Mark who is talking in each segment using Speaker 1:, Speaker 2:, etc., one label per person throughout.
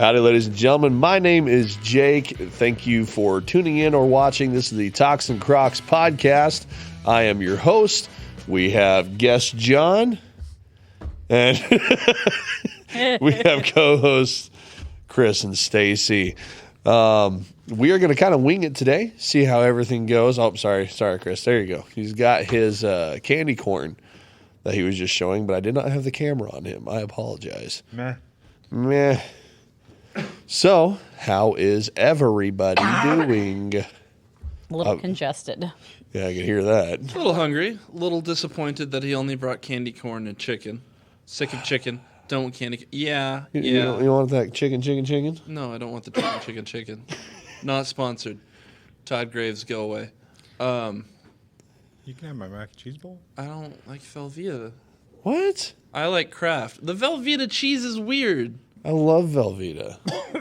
Speaker 1: Howdy, ladies and gentlemen. My name is Jake. Thank you for tuning in or watching. This is the Toxin Crocs podcast. I am your host. We have guest John, and we have co-hosts Chris and Stacy. We are going to kind of wing it today, see how everything goes. Oh, sorry, Chris. There you go. He's got his candy corn that he was just showing, but I did not have the camera on him. I apologize. Meh. So, how is everybody doing?
Speaker 2: A little congested.
Speaker 1: Yeah, I can hear that.
Speaker 3: A little hungry. A little disappointed that he only brought candy corn and chicken. Sick of chicken. Don't want candy. Yeah.
Speaker 1: You want that chicken?
Speaker 3: No, I don't want the chicken. Not sponsored. Todd Graves, go away.
Speaker 4: You can have my mac and cheese bowl.
Speaker 3: I don't like Velveeta.
Speaker 1: What?
Speaker 3: I like Kraft. The Velveeta cheese is weird.
Speaker 1: I love Velveeta.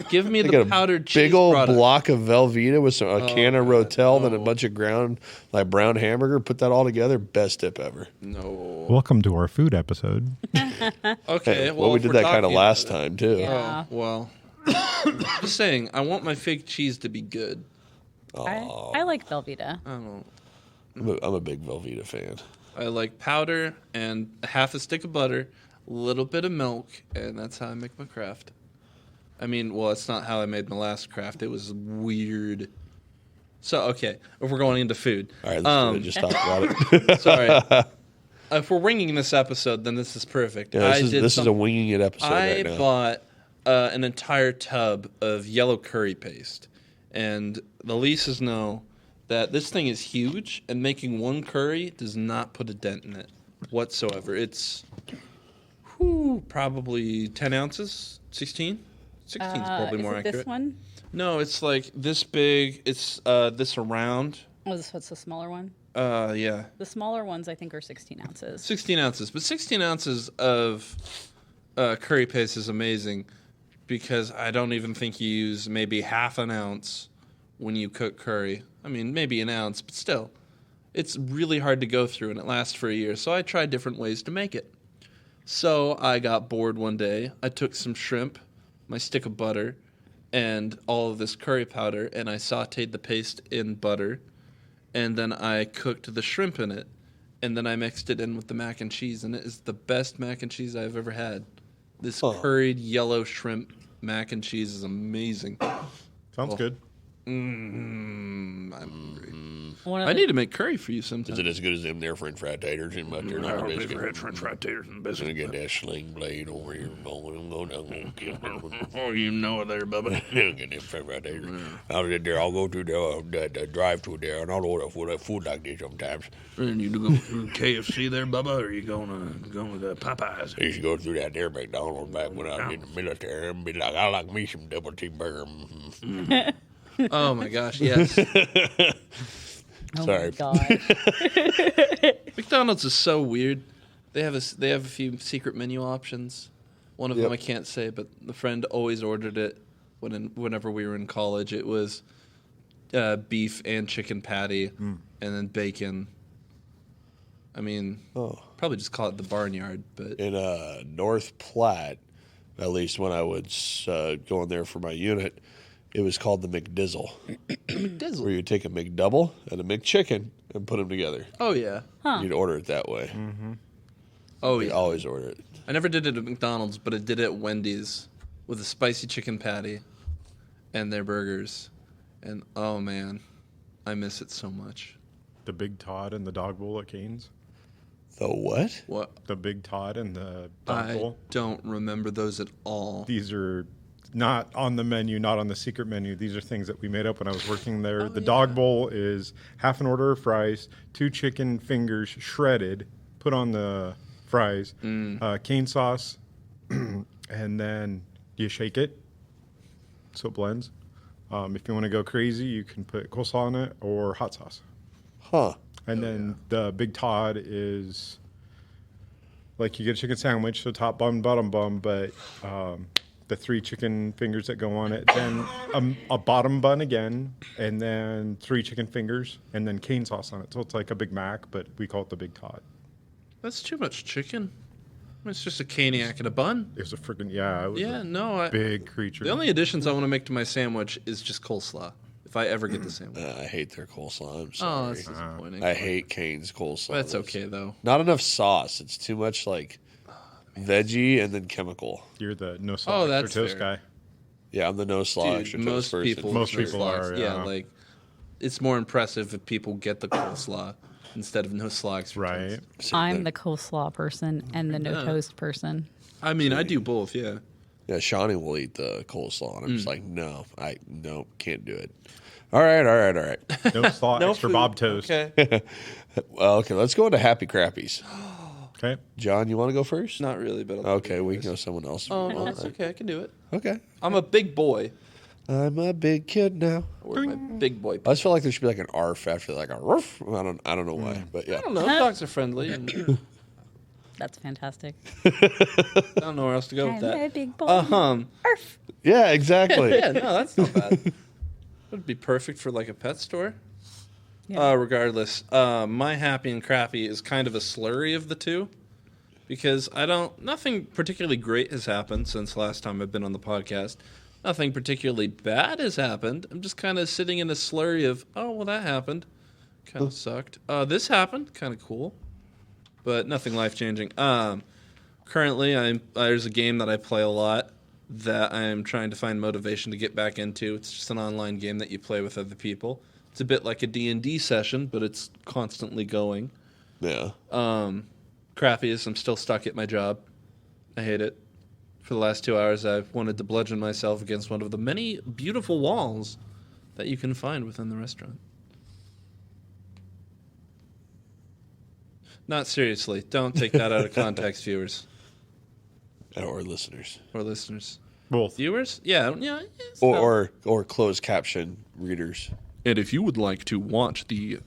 Speaker 3: Give me the powdered cheese.
Speaker 1: Big old
Speaker 3: product.
Speaker 1: block of Velveeta with a can of Rotel, then a bunch of brown hamburger. Put that all together. Best dip ever.
Speaker 3: No.
Speaker 4: Welcome to our food episode.
Speaker 3: Okay.
Speaker 1: Hey,
Speaker 3: well,
Speaker 1: we did that kind of last time too.
Speaker 2: Yeah.
Speaker 3: Oh, well. Just saying, I want my fake cheese to be good.
Speaker 2: I like Velveeta.
Speaker 3: I don't.
Speaker 1: I'm a big Velveeta fan.
Speaker 3: I like powder and half a stick of butter, a little bit of milk, and that's how I make my Kraft. I mean, well, it's not how I made my last Kraft. It was weird. So, okay, if we're going into food.
Speaker 1: All right, let's just talk about it.
Speaker 3: Sorry. If we're winging this episode, then this is perfect.
Speaker 1: Yeah, this is a winging it episode right now.
Speaker 3: I bought an entire tub of yellow curry paste, and the Lisas know that this thing is huge, and making one curry does not put a dent in it whatsoever. It's probably 10 ounces, 16? 16 is probably more accurate.
Speaker 2: This one?
Speaker 3: No, it's like this big. It's this around.
Speaker 2: Oh, what's the smaller one?
Speaker 3: Yeah.
Speaker 2: The smaller ones, I think, are 16 ounces.
Speaker 3: 16 ounces. But 16 ounces of curry paste is amazing because I don't even think you use maybe half an ounce when you cook curry. I mean, maybe an ounce, but still. It's really hard to go through, and it lasts for a year. So I tried different ways to make it. So I got bored one day. I took some shrimp, my stick of butter, and all of this curry powder, and I sautéed the paste in butter. And then I cooked the shrimp in it. And then I mixed it in with the mac and cheese, and it is the best mac and cheese I've ever had. This curried yellow shrimp mac and cheese is amazing.
Speaker 4: Sounds good.
Speaker 3: I'm hungry. I need to make curry for you sometime.
Speaker 1: Is it as good as them there French fried taters and butter?
Speaker 3: French fried taters and biscuits.
Speaker 1: I'm gonna get that sling blade over here. I'm going to kill them.
Speaker 3: Oh, you know it there, Bubba.
Speaker 1: Get them French fried taters. I'll go to the drive-thru there, and I'll order food like this sometimes.
Speaker 3: And you go through KFC there, Bubba, or are you going to Popeyes?
Speaker 1: I used to go through that there McDonald's back when I was in the military and be like, I like me some double cheeseburger.
Speaker 3: Oh my gosh, yes.
Speaker 2: Oh
Speaker 1: Sorry.
Speaker 2: my God.
Speaker 3: McDonald's is so weird. They have a few secret menu options. One of them I can't say, but the friend always ordered it whenever we were in college. It was beef and chicken patty, and then bacon. I mean, probably just call it the barnyard. But
Speaker 1: In North Platte, at least when I was going there for my unit, it was called the McDizzle.
Speaker 3: McDizzle.
Speaker 1: Where you take a McDouble and a McChicken and put them together.
Speaker 3: Oh yeah.
Speaker 1: You'd order it that way.
Speaker 4: Mm-hmm.
Speaker 3: Oh
Speaker 1: You
Speaker 3: yeah.
Speaker 1: always order it.
Speaker 3: I never did it at McDonald's, but I did it at Wendy's with a spicy chicken patty and their burgers. And oh man, I miss it so much.
Speaker 4: The Big Todd and the Dog Bowl at Cane's.
Speaker 1: The what?
Speaker 3: What?
Speaker 4: The Big Todd and the Dog
Speaker 3: I
Speaker 4: Bowl.
Speaker 3: don't remember those at all.
Speaker 4: These are not on the menu, not on the secret menu. These are things that we made up when I was working there. The Dog Bowl is half an order of fries, 2 chicken fingers shredded, put on the fries, cane sauce, and then you shake it so it blends. If you want to go crazy, you can put coleslaw on it or hot sauce.
Speaker 1: Huh.
Speaker 4: And then the Big Todd is like you get a chicken sandwich, so top bun, bottom bun, but the 3 chicken fingers that go on it, then a bottom bun again, and then 3 chicken fingers, and then cane sauce on it. So it's like a Big Mac, but we call it the Big Todd.
Speaker 3: That's too much chicken. It's just a caniac in a bun.
Speaker 4: It was a freaking it was
Speaker 3: Yeah,
Speaker 4: a
Speaker 3: no.
Speaker 4: big creature.
Speaker 3: The only additions I want to make to my sandwich is just coleslaw. If I ever get the sandwich.
Speaker 1: I hate their coleslaw. I'm
Speaker 3: Oh,
Speaker 1: sorry.
Speaker 3: that's disappointing.
Speaker 1: I hate Cane's coleslaw.
Speaker 3: That's okay though.
Speaker 1: Not enough sauce. It's too much like veggie and then chemical.
Speaker 4: You're the no salt extra
Speaker 3: that's
Speaker 4: toast
Speaker 3: fair.
Speaker 4: guy.
Speaker 1: Yeah, I'm the no slaw
Speaker 3: Dude,
Speaker 1: extra
Speaker 3: most
Speaker 1: toast person.
Speaker 3: people,
Speaker 4: Most
Speaker 3: no
Speaker 4: people
Speaker 3: slaws.
Speaker 4: are,
Speaker 3: Yeah,
Speaker 4: yeah.
Speaker 3: like it's more impressive if people get the coleslaw instead of no slaw extra
Speaker 4: Right.
Speaker 3: toast.
Speaker 2: I'm the coleslaw person and the no toast person.
Speaker 3: I mean, I do both. Yeah.
Speaker 1: Yeah, Shawnee will eat the coleslaw, and I'm just like, no, can't do it. All right.
Speaker 4: No salt extra
Speaker 3: food.
Speaker 4: Bob toast.
Speaker 3: Okay.
Speaker 1: Well, okay, let's go into Happy Crappies.
Speaker 4: Okay.
Speaker 1: John, you want to go first?
Speaker 3: Not really, but I'll
Speaker 1: Okay,
Speaker 3: do
Speaker 1: we
Speaker 3: this.
Speaker 1: can go someone else.
Speaker 3: Oh no, it's okay. I can do it.
Speaker 1: Okay.
Speaker 3: I'm a big boy.
Speaker 1: I'm a big kid now.
Speaker 3: Or my big boy.
Speaker 1: I just feel like there should be like an arf after like a roof. I don't know why, but yeah.
Speaker 3: I don't know. Dogs are friendly. And
Speaker 2: That's fantastic.
Speaker 3: I don't know where else to go with
Speaker 2: I'm a
Speaker 3: that.
Speaker 2: big boy.
Speaker 3: Arf.
Speaker 1: Yeah, exactly.
Speaker 3: Yeah, no, that's not bad. Would be perfect for like a pet store.
Speaker 2: Yeah.
Speaker 3: Regardless, my happy and crappy is kind of a slurry of the two because nothing particularly great has happened since last time I've been on the podcast. Nothing particularly bad has happened. I'm just kind of sitting in a slurry of, oh, well, that happened. Kind of sucked. This happened. Kind of cool. But nothing life-changing. Currently, there's a game that I play a lot that I'm trying to find motivation to get back into. It's just an online game that you play with other people. It's a bit like a D&D session, but it's constantly going.
Speaker 1: Yeah.
Speaker 3: Crappy is I'm still stuck at my job. I hate it. For the last 2 hours, I've wanted to bludgeon myself against one of the many beautiful walls that you can find within the restaurant. Not seriously. Don't take that out of context, viewers
Speaker 1: Or listeners.
Speaker 3: or listeners.
Speaker 4: Both.
Speaker 3: Viewers? Yeah. It's
Speaker 1: Or closed caption readers.
Speaker 3: And if you would like to watch the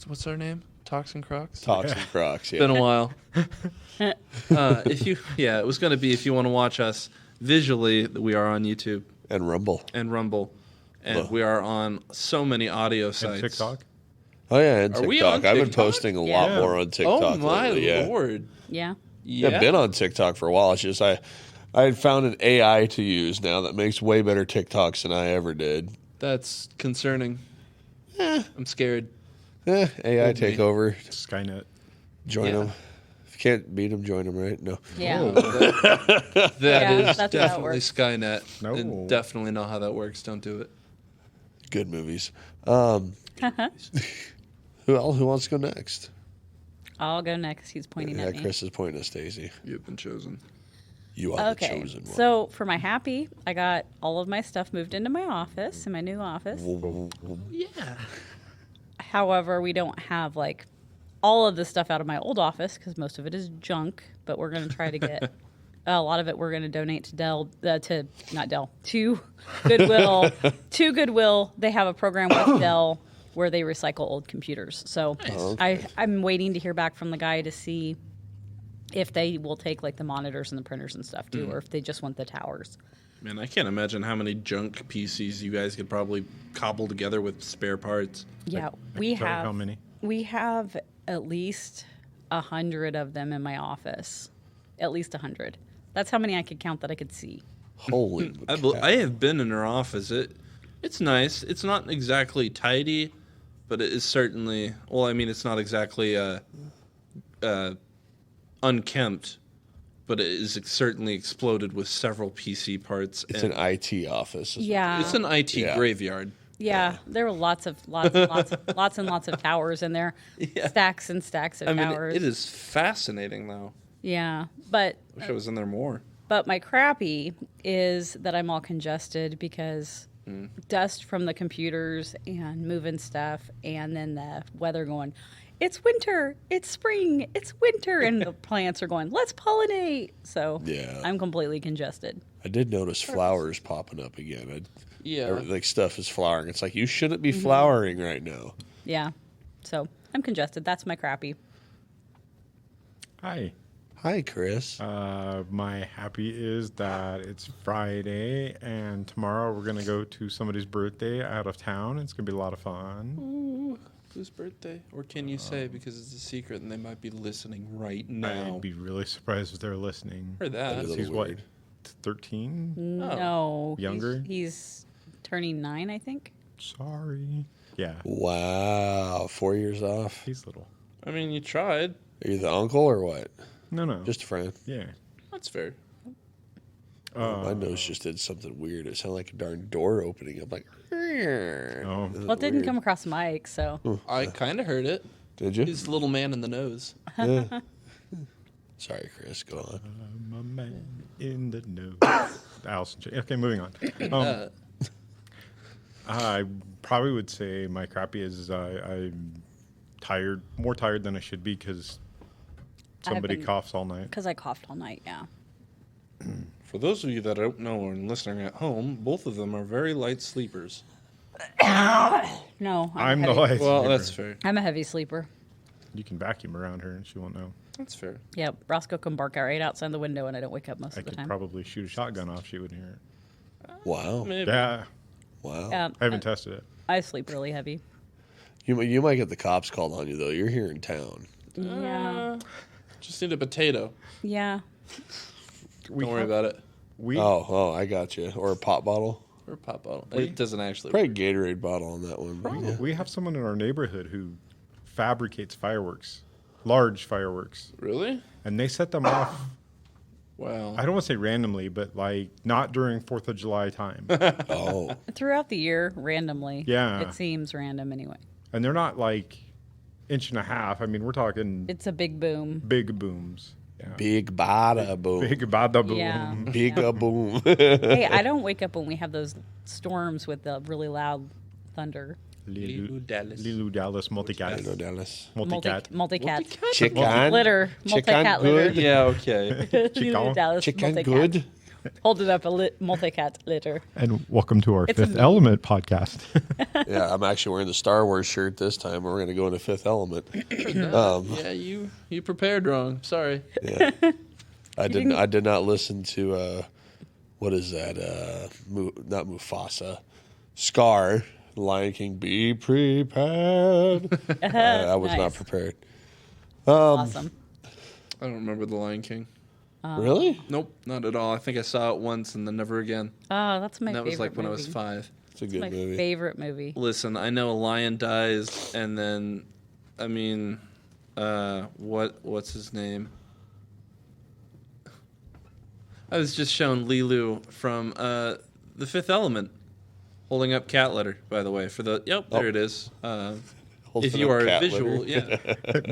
Speaker 3: what's our name? Talks and Crocs.
Speaker 1: Talks and Crocs. Yeah.
Speaker 3: Been a while. It was going to be if you want to watch us visually. We are on YouTube
Speaker 1: And Rumble.
Speaker 3: and Rumble, and we are on so many audio
Speaker 4: And
Speaker 3: sites.
Speaker 4: TikTok.
Speaker 1: Oh yeah, and
Speaker 3: Are
Speaker 1: TikTok.
Speaker 3: we on
Speaker 1: I've been
Speaker 3: TikTok?
Speaker 1: posting a lot
Speaker 2: Yeah.
Speaker 1: more on TikTok.
Speaker 3: Oh my
Speaker 1: lately, yeah.
Speaker 3: lord!
Speaker 2: Yeah.
Speaker 3: Yeah,
Speaker 1: I've been on TikTok for a while. It's just I had found an AI to use now that makes way better TikToks than I ever did.
Speaker 3: That's concerning. I'm scared.
Speaker 1: AI
Speaker 3: Old
Speaker 1: take
Speaker 3: me.
Speaker 1: over.
Speaker 4: Skynet.
Speaker 1: Join
Speaker 3: Yeah.
Speaker 1: them. If you can't beat them, join them. Right? No.
Speaker 2: Yeah.
Speaker 3: Oh, that
Speaker 2: Yeah,
Speaker 3: is
Speaker 2: that's how it
Speaker 3: definitely
Speaker 2: works.
Speaker 3: Skynet.
Speaker 4: No.
Speaker 3: And definitely not how that works. Don't do it.
Speaker 1: Good movies. Who wants to go next?
Speaker 2: I'll go next. He's pointing
Speaker 1: Yeah,
Speaker 2: at me.
Speaker 1: Chris is pointing at Stacy.
Speaker 3: You've been chosen.
Speaker 1: You are the
Speaker 2: Okay.
Speaker 1: chosen one.
Speaker 2: So for my happy, I got all of my stuff moved into my office, in my new office.
Speaker 3: Yeah.
Speaker 2: However, we don't have like all of the stuff out of my old office because most of it is junk. But we're going to try to get a lot of it. We're going to donate to to Goodwill. To Goodwill, they have a program with Dell where they recycle old computers. So I'm waiting to hear back from the guy to see if they will take like the monitors and the printers and stuff too, or if they just want the towers.
Speaker 3: Man, I can't imagine how many junk PCs you guys could probably cobble together with spare parts.
Speaker 2: Yeah,
Speaker 4: I
Speaker 2: we
Speaker 4: can tell you
Speaker 2: have
Speaker 4: how many.
Speaker 2: We have at least 100 of them in my office. At least 100. That's how many I could count that I could see.
Speaker 1: Holy
Speaker 3: I have been in her office. It's nice. It's not exactly tidy, but it is certainly. Well, I mean, it's not exactly unkempt, but it is certainly exploded with several PC parts.
Speaker 1: It's
Speaker 3: and
Speaker 1: an IT office.
Speaker 2: Yeah.
Speaker 3: It's an IT
Speaker 1: Yeah.
Speaker 3: graveyard.
Speaker 2: Yeah, there were lots and lots of towers in there.
Speaker 3: Yeah.
Speaker 2: Stacks and stacks of
Speaker 3: I mean,
Speaker 2: towers.
Speaker 3: it is fascinating, though.
Speaker 2: Yeah, but
Speaker 3: Wish I was in there more.
Speaker 2: my crappy is that I'm all congested because dust from the computers and moving stuff, and then the weather going, it's winter, it's spring, it's winter, and the plants are going, let's pollinate. So
Speaker 1: Yeah.
Speaker 2: I'm completely congested.
Speaker 1: I did notice flowers popping up again.
Speaker 3: Yeah.
Speaker 1: Like stuff is flowering. It's like you shouldn't be flowering right now.
Speaker 2: Yeah, so I'm congested. That's my crappy.
Speaker 4: Hi.
Speaker 1: Hi, Chris.
Speaker 4: My happy is that it's Friday, and tomorrow we're going to go to somebody's birthday out of town. It's going to be a lot of fun.
Speaker 3: Whose birthday? Or can you say because it's a secret and they might be listening right now?
Speaker 4: I'd be really surprised if they're listening.
Speaker 3: Heard that.
Speaker 1: That'd be a
Speaker 4: He's
Speaker 1: little
Speaker 4: what,
Speaker 1: weird.
Speaker 4: 13?
Speaker 2: No.
Speaker 4: Younger?
Speaker 2: He's turning 9, I think.
Speaker 4: Sorry. Yeah,
Speaker 1: Wow, 4 years off.
Speaker 4: he's little.
Speaker 3: I mean, you tried.
Speaker 1: Are you the uncle or what?
Speaker 4: No.
Speaker 1: Just a friend.
Speaker 4: yeah.
Speaker 3: That's fair.
Speaker 1: My nose just did something weird. It sounded like a darn door opening. I'm like,
Speaker 4: Oh.
Speaker 2: Well, it didn't come across mic, so.
Speaker 3: I kind of heard it.
Speaker 1: did you?
Speaker 3: He's the little man in the nose.
Speaker 1: Yeah. Sorry, Chris. Go on.
Speaker 4: I'm a man in the nose. Allison. Okay, moving on. I probably would say my crappy is I'm tired, more tired than I should be because somebody
Speaker 2: been-
Speaker 4: coughs all night.
Speaker 2: Because I coughed all night, yeah.
Speaker 3: For those of you that don't know and listening at home, both of them are very light sleepers.
Speaker 2: No,
Speaker 4: I'm the
Speaker 2: heavy.
Speaker 4: light
Speaker 3: Well,
Speaker 4: sleeper.
Speaker 3: that's fair.
Speaker 2: I'm a heavy sleeper.
Speaker 4: You can vacuum around her and she won't know.
Speaker 3: That's fair.
Speaker 2: Yeah, Roscoe can bark out right outside the window and I don't wake up most
Speaker 4: I
Speaker 2: of the
Speaker 4: could
Speaker 2: time.
Speaker 4: probably shoot a shotgun off. She wouldn't hear
Speaker 1: Wow.
Speaker 3: Maybe.
Speaker 4: it. Yeah,
Speaker 1: Wow.
Speaker 4: I haven't tested it.
Speaker 2: I sleep really heavy.
Speaker 1: You might get the cops called on you, though. You're here in town.
Speaker 2: Yeah.
Speaker 3: Just need a potato.
Speaker 2: Yeah.
Speaker 4: We
Speaker 3: Don't worry
Speaker 4: have-
Speaker 3: about it.
Speaker 4: We
Speaker 1: Oh, I got you. Or a pop bottle.
Speaker 3: Or a pop bottle. It doesn't actually.
Speaker 1: Probably a Gatorade bottle on that one. but yeah.
Speaker 4: we have someone in our neighborhood who fabricates fireworks, large fireworks,
Speaker 3: Really?
Speaker 4: and they set them off.
Speaker 3: Wow.
Speaker 4: I don't want to say randomly, but like not during 4th of July time.
Speaker 1: Oh,
Speaker 2: Throughout the year, randomly.
Speaker 4: Yeah.
Speaker 2: It seems random anyway.
Speaker 4: And they're not like inch and a half. I mean, we're talking
Speaker 2: It's a big boom.
Speaker 4: big booms. Yeah.
Speaker 1: big bada boom.
Speaker 4: Big bada boom.
Speaker 2: Yeah.
Speaker 1: Big a boom.
Speaker 2: Hey, I don't wake up when we have those storms with the really loud thunder.
Speaker 3: Lilu Dallas.
Speaker 4: Lilu Dallas multicat.
Speaker 1: Hello, Dallas.
Speaker 4: Multicat.
Speaker 2: Multi-cat.
Speaker 1: Chicken.
Speaker 2: Litter.
Speaker 1: Chicken
Speaker 2: Multi-cat litter.
Speaker 1: good.
Speaker 3: Yeah, okay.
Speaker 4: Chicken.
Speaker 2: Dallas
Speaker 1: Chicken
Speaker 2: multi-cat.
Speaker 1: good.
Speaker 2: Hold it up, multi-cat litter.
Speaker 4: And welcome to our
Speaker 2: It's a
Speaker 4: Fifth
Speaker 2: meme.
Speaker 4: Element podcast.
Speaker 1: Yeah, I'm actually wearing the Star Wars shirt this time. We're going to go into Fifth Element.
Speaker 3: Yeah, you prepared wrong. Sorry.
Speaker 1: Yeah. I did not listen to what is that? Not Mufasa. Scar. Lion King. Be prepared. I was not
Speaker 2: Nice.
Speaker 1: prepared.
Speaker 2: Awesome.
Speaker 3: I don't remember The Lion King.
Speaker 1: Really?
Speaker 3: Nope, not at all. I think I saw it once and then never again.
Speaker 2: Oh, that's my
Speaker 3: And that
Speaker 2: favorite
Speaker 3: was like when I was
Speaker 2: movie.
Speaker 3: 5.
Speaker 1: It's a
Speaker 2: It's
Speaker 1: good
Speaker 2: my
Speaker 1: movie.
Speaker 2: favorite movie.
Speaker 3: Listen, I know a lion dies, and then, I mean, what's his name? I was just shown Lilu from The Fifth Element, holding up cat litter. By the way, for the there it is.
Speaker 1: Holding
Speaker 3: If you
Speaker 1: up
Speaker 3: are
Speaker 1: cat
Speaker 3: visual,
Speaker 1: litter.
Speaker 3: yeah.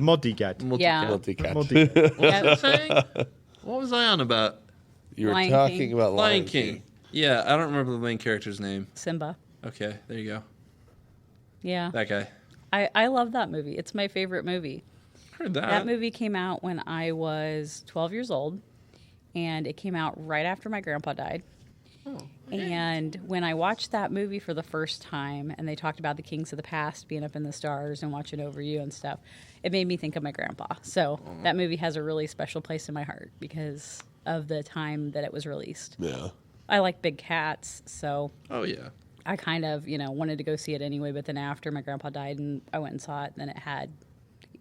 Speaker 4: Multicat.
Speaker 2: Yeah.
Speaker 1: Multi-cat.
Speaker 4: Multicat.
Speaker 3: What was I saying? What was I on about?
Speaker 1: You were
Speaker 2: Lion
Speaker 1: talking
Speaker 2: King.
Speaker 1: about
Speaker 3: Lion King. Yeah, I don't remember the main character's name.
Speaker 2: Simba.
Speaker 3: Okay, there you go.
Speaker 2: Yeah.
Speaker 3: That guy.
Speaker 2: I love that movie. It's my favorite movie.
Speaker 3: Heard that.
Speaker 2: That movie came out when I was 12 years old, and it came out right after my grandpa died. And when I watched that movie for the first time, and they talked about the kings of the past being up in the stars and watching over you and stuff, it made me think of my grandpa. So that movie has a really special place in my heart because of the time that it was released.
Speaker 1: Yeah.
Speaker 2: I like big cats, so
Speaker 3: Oh yeah.
Speaker 2: I kind of, wanted to go see it anyway. But then after my grandpa died and I went and saw it, then it had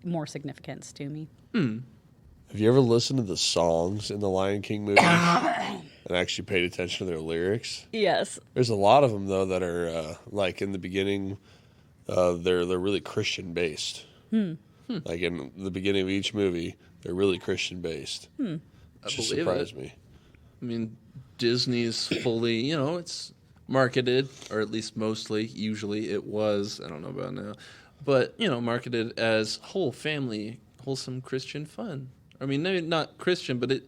Speaker 2: more significance to me.
Speaker 1: Have you ever listened to the songs in the Lion King movies and actually paid attention to their lyrics?
Speaker 2: Yes.
Speaker 1: There's a lot of them though that are like in the beginning, they're really Christian based. Like in the beginning of each movie, they're really Christian based.
Speaker 3: I
Speaker 1: Just
Speaker 3: believe
Speaker 1: surprised
Speaker 3: it.
Speaker 1: me.
Speaker 3: I mean, Disney's fully, it's marketed, or at least mostly, usually it was, I don't know about now, but, marketed as whole family, wholesome Christian fun. I mean, maybe not Christian, but it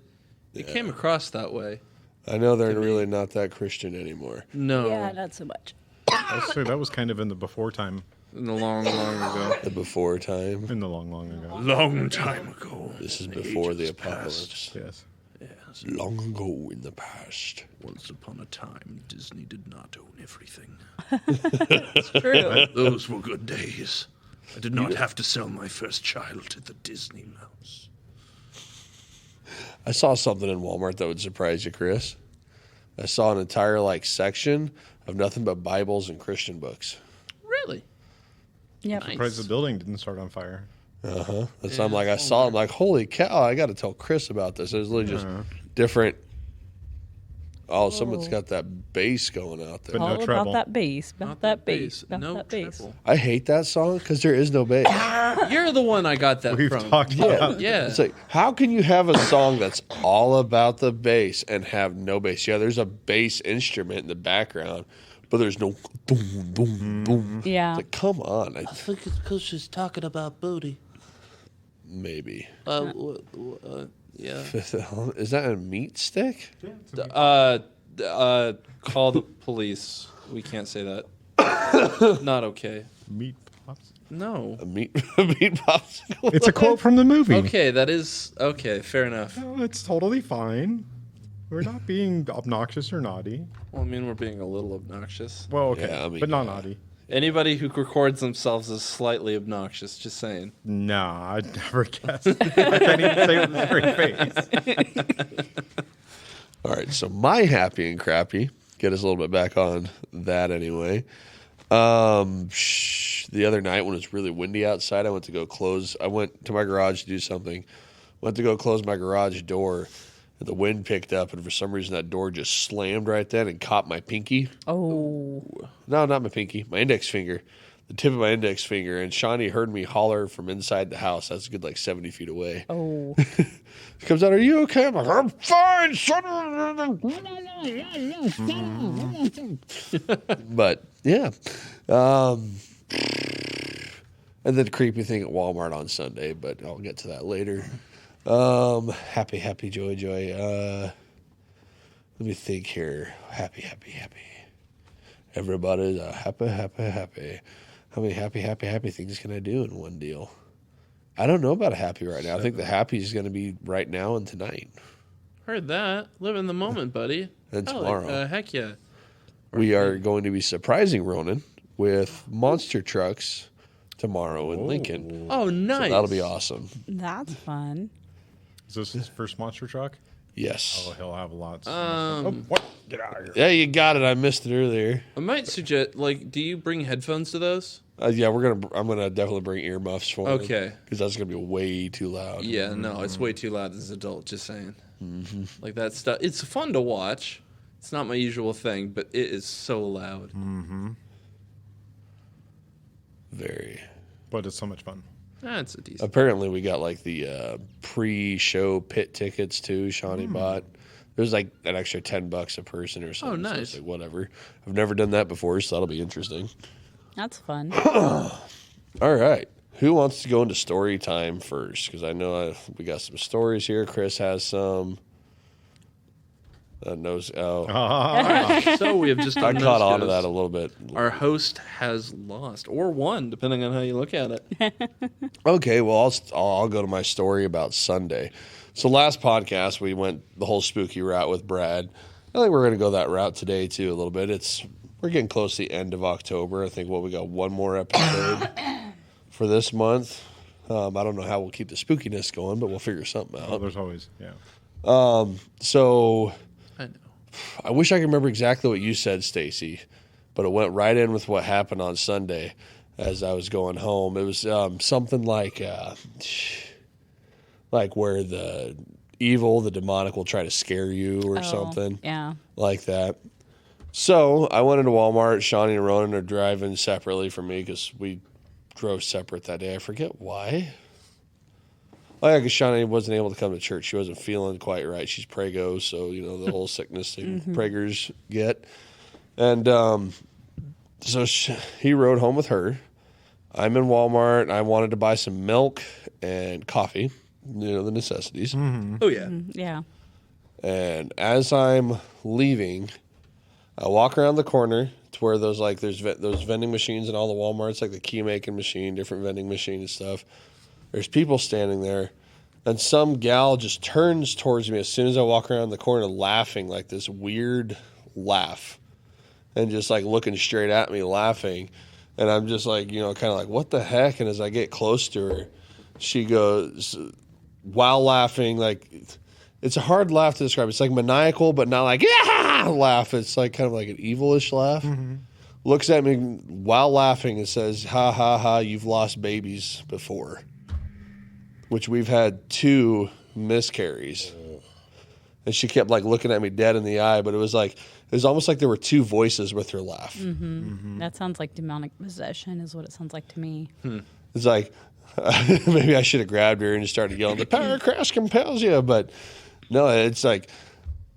Speaker 3: came across that way.
Speaker 1: I know they're really not that Christian anymore.
Speaker 3: No,
Speaker 2: Yeah, not so much.
Speaker 4: I'd say that was kind of in the before time.
Speaker 3: in the long, long ago.
Speaker 1: The before time.
Speaker 4: In the long, long ago.
Speaker 3: Long time ago.
Speaker 1: This is before the apocalypse.
Speaker 4: Yes.
Speaker 3: Yes.
Speaker 1: Long ago in the past.
Speaker 3: Once upon a time, Disney did not own everything.
Speaker 2: True.
Speaker 3: Those were good days. I did not have to sell my first child to the Disney mouse.
Speaker 1: I saw something in Walmart that would surprise you, Chris. I saw an entire section of nothing but Bibles and Christian books.
Speaker 3: Really?
Speaker 2: Yep.
Speaker 3: Nice.
Speaker 4: Surprised the building didn't start on fire.
Speaker 1: And so I'm like, I saw it. I'm like, holy cow! I got to tell Chris about this. There's literally just different. Oh, someone's got that bass going out there.
Speaker 4: But no
Speaker 2: All
Speaker 4: treble.
Speaker 2: about that bass. About
Speaker 3: Not
Speaker 2: that bass. About
Speaker 3: No
Speaker 2: that bass.
Speaker 3: treble.
Speaker 1: I hate that song because there is no bass.
Speaker 3: You're the one I got that
Speaker 4: We've
Speaker 3: from.
Speaker 4: talked about
Speaker 3: Yeah.
Speaker 1: It's like, how can you have a song that's all about the bass and have no bass? Yeah, there's a bass instrument in the background, but there's no boom, boom, boom.
Speaker 2: Yeah.
Speaker 1: It's like, come on.
Speaker 5: I think it's because she's talking about booty.
Speaker 1: Maybe.
Speaker 5: Yeah.
Speaker 1: Is that a meat stick?
Speaker 3: Call the police. We can't say that. Not okay.
Speaker 4: meat pops.
Speaker 3: No.
Speaker 1: A meat popsicle?
Speaker 4: It's a quote from the movie.
Speaker 3: Okay, that is okay. Fair enough.
Speaker 4: No, it's totally fine. We're not being obnoxious or naughty.
Speaker 3: Well, I mean, we're being a little obnoxious.
Speaker 4: Well, okay,
Speaker 1: Yeah, I mean,
Speaker 4: but not
Speaker 1: yeah.
Speaker 4: naughty.
Speaker 3: Anybody who records themselves is slightly obnoxious. Just saying.
Speaker 4: Nah, I'd never guess. I can't even say it with a straight face.
Speaker 1: All right, so my happy and crappy, get us a little bit back on that anyway. The other night when it was really windy outside, I went to my garage to do something. Went to go close my garage door, and the wind picked up, and for some reason that door just slammed right then and caught my pinky.
Speaker 2: Oh.
Speaker 1: No, not my pinky, my index finger. The tip of my index finger, and Shawnee heard me holler from inside the house. That's a good 70 feet away.
Speaker 2: Oh.
Speaker 1: She comes out, are you okay? I'm like, I'm fine, son. But, yeah. And then creepy thing at Walmart on Sunday, but I'll get to that later. Happy, joy. Let me think here. Happy. Everybody's happy. How many happy things can I do in one deal? I don't know about a happy right now. I think the happy is going to be right now and tonight.
Speaker 3: Heard that. Live in the moment, buddy.
Speaker 1: And
Speaker 3: Hell,
Speaker 1: tomorrow.
Speaker 3: heck yeah.
Speaker 1: We are going to be surprising Ronan with monster trucks tomorrow in Lincoln.
Speaker 3: Oh,
Speaker 1: So
Speaker 3: nice.
Speaker 1: that'll be awesome.
Speaker 2: That's fun.
Speaker 4: Is this his first monster truck?
Speaker 1: Yes.
Speaker 4: Oh, he'll have lots.
Speaker 3: What?
Speaker 4: Get out of here.
Speaker 1: Yeah, you got it. I missed it earlier.
Speaker 3: I might suggest, do you bring headphones to those?
Speaker 1: Yeah, I'm gonna definitely bring earmuffs for him.
Speaker 3: Okay.
Speaker 1: Because that's gonna be way too loud.
Speaker 3: Yeah, no, it's way too loud as an adult, just saying. Like that stuff. It's fun to watch. It's not my usual thing, but it is so loud.
Speaker 1: Very.
Speaker 4: But it's so much fun.
Speaker 3: That's a decent.
Speaker 1: Apparently, we got the pre-show pit tickets too. Shawnee bought. There's an extra $10 a person or something.
Speaker 3: Oh,
Speaker 1: So it's
Speaker 3: nice.
Speaker 1: whatever. I've never done that before, so that'll be interesting.
Speaker 2: That's fun.
Speaker 1: All right. Who wants to go into story time first? Because I know we got some stories here. Chris has some.
Speaker 3: So we have just
Speaker 1: I
Speaker 3: done
Speaker 1: caught
Speaker 3: those
Speaker 1: on to
Speaker 3: goes.
Speaker 1: that a little bit.
Speaker 3: Our host has lost or won, depending on how you look at it.
Speaker 1: Okay, well, I'll go to my story about Sunday. So last podcast, we went the whole spooky route with Brad. I think we're going to go that route today, too, a little bit. We're getting close to the end of October. I think, we got one more episode for this month. I don't know how we'll keep the spookiness going, but we'll figure something
Speaker 4: Oh,
Speaker 1: out.
Speaker 4: there's always, yeah.
Speaker 1: So
Speaker 3: I know.
Speaker 1: I wish I could remember exactly what you said, Stacy, but it went right in with what happened on Sunday as I was going home. It was something like where the evil, the demonic will try to scare you or something
Speaker 2: Yeah.
Speaker 1: like that. So I went into Walmart. Shawnee and Ronan are driving separately from me because we drove separate that day. I forget why. Oh, yeah, because Shawnee wasn't able to come to church. She wasn't feeling quite right. She's prego, so, the whole sickness thing preggers get. And so he rode home with her. I'm in Walmart. I wanted to buy some milk and coffee, the necessities.
Speaker 3: Oh, yeah.
Speaker 2: Yeah.
Speaker 1: And as I'm leaving, I walk around the corner to where there's those vending machines in all the Walmarts, like the key making machine, different vending machine and stuff. There's people standing there, and some gal just turns towards me as soon as I walk around the corner laughing, like this weird laugh, and just looking straight at me laughing. And I'm just kind of like, what the heck? And as I get close to her, she goes, while laughing, it's a hard laugh to describe. It's like maniacal, but not like, yeah, laugh. It's kind of like an evilish laugh. looks at me while laughing and says, "Ha ha ha! You've lost babies before," which we've had 2 miscarries. And she kept like looking at me dead in the eye, but it was almost like there were 2 voices with her laugh.
Speaker 2: That sounds like demonic possession, is what it sounds like to me.
Speaker 1: It's like maybe I should have grabbed her and just started yelling, "The power of Christ compels you!" But no, it's like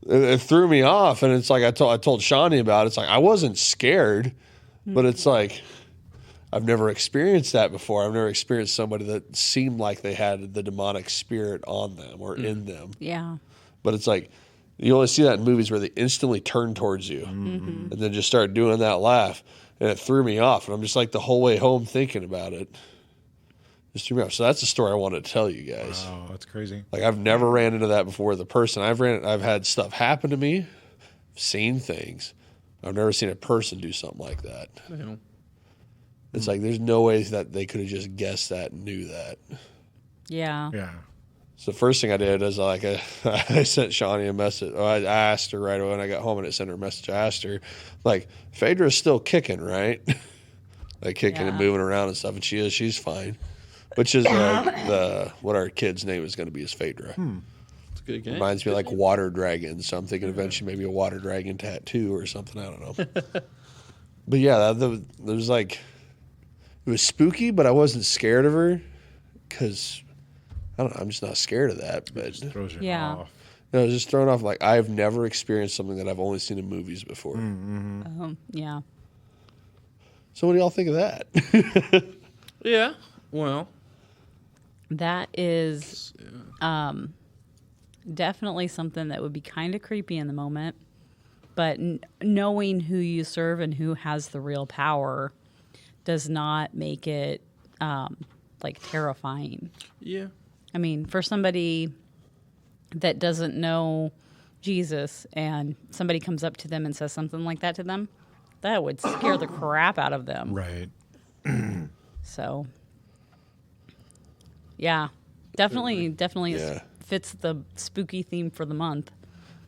Speaker 1: it threw me off, and it's like I told Shawnee about it. It's like I wasn't scared, but it's like I've never experienced that before. I've never experienced somebody that seemed like they had the demonic spirit on them or in them.
Speaker 2: Yeah.
Speaker 1: But it's like you only see that in movies where they instantly turn towards you and then just start doing that laugh. And it threw me off. And I'm just like the whole way home thinking about it. Just threw me off. So that's the story I wanted to tell you guys.
Speaker 4: Oh, that's crazy.
Speaker 1: Like I've never ran into that before. The person I've had stuff happen to me, seen things. I've never seen a person do something like that.
Speaker 3: Yeah.
Speaker 1: It's like there's no way that they could have just guessed that and knew that.
Speaker 2: Yeah.
Speaker 4: Yeah.
Speaker 1: So the first thing I did is I sent Shawnee a message. I asked her right away when I got home, and it sent her a message. I asked her, like, Phaedra's still kicking, right? Like kicking and moving around and stuff, and she is. She's fine. Which is what our kid's name is going to be is Phaedra.
Speaker 3: It's a good game.
Speaker 1: Reminds me of like water dragon, so I'm thinking eventually maybe a water dragon tattoo or something. I don't know. But yeah, there was like it was spooky, but I wasn't scared of her because I don't know. I'm just not scared of that. But
Speaker 4: Just throws you
Speaker 2: Yeah.
Speaker 4: off.
Speaker 1: I was just thrown off. Like I've never experienced something that I've only seen in movies before.
Speaker 2: Yeah.
Speaker 1: So what do y'all think of that?
Speaker 3: Yeah. Well,
Speaker 2: That is definitely something that would be kind of creepy in the moment. But knowing who you serve and who has the real power does not make it like terrifying.
Speaker 3: yeah.
Speaker 2: I mean, for somebody that doesn't know Jesus and somebody comes up to them and says something like that to them, that would scare the crap out of them.
Speaker 4: Right.
Speaker 2: So, yeah, definitely
Speaker 1: Yeah.
Speaker 2: fits the spooky theme for the month.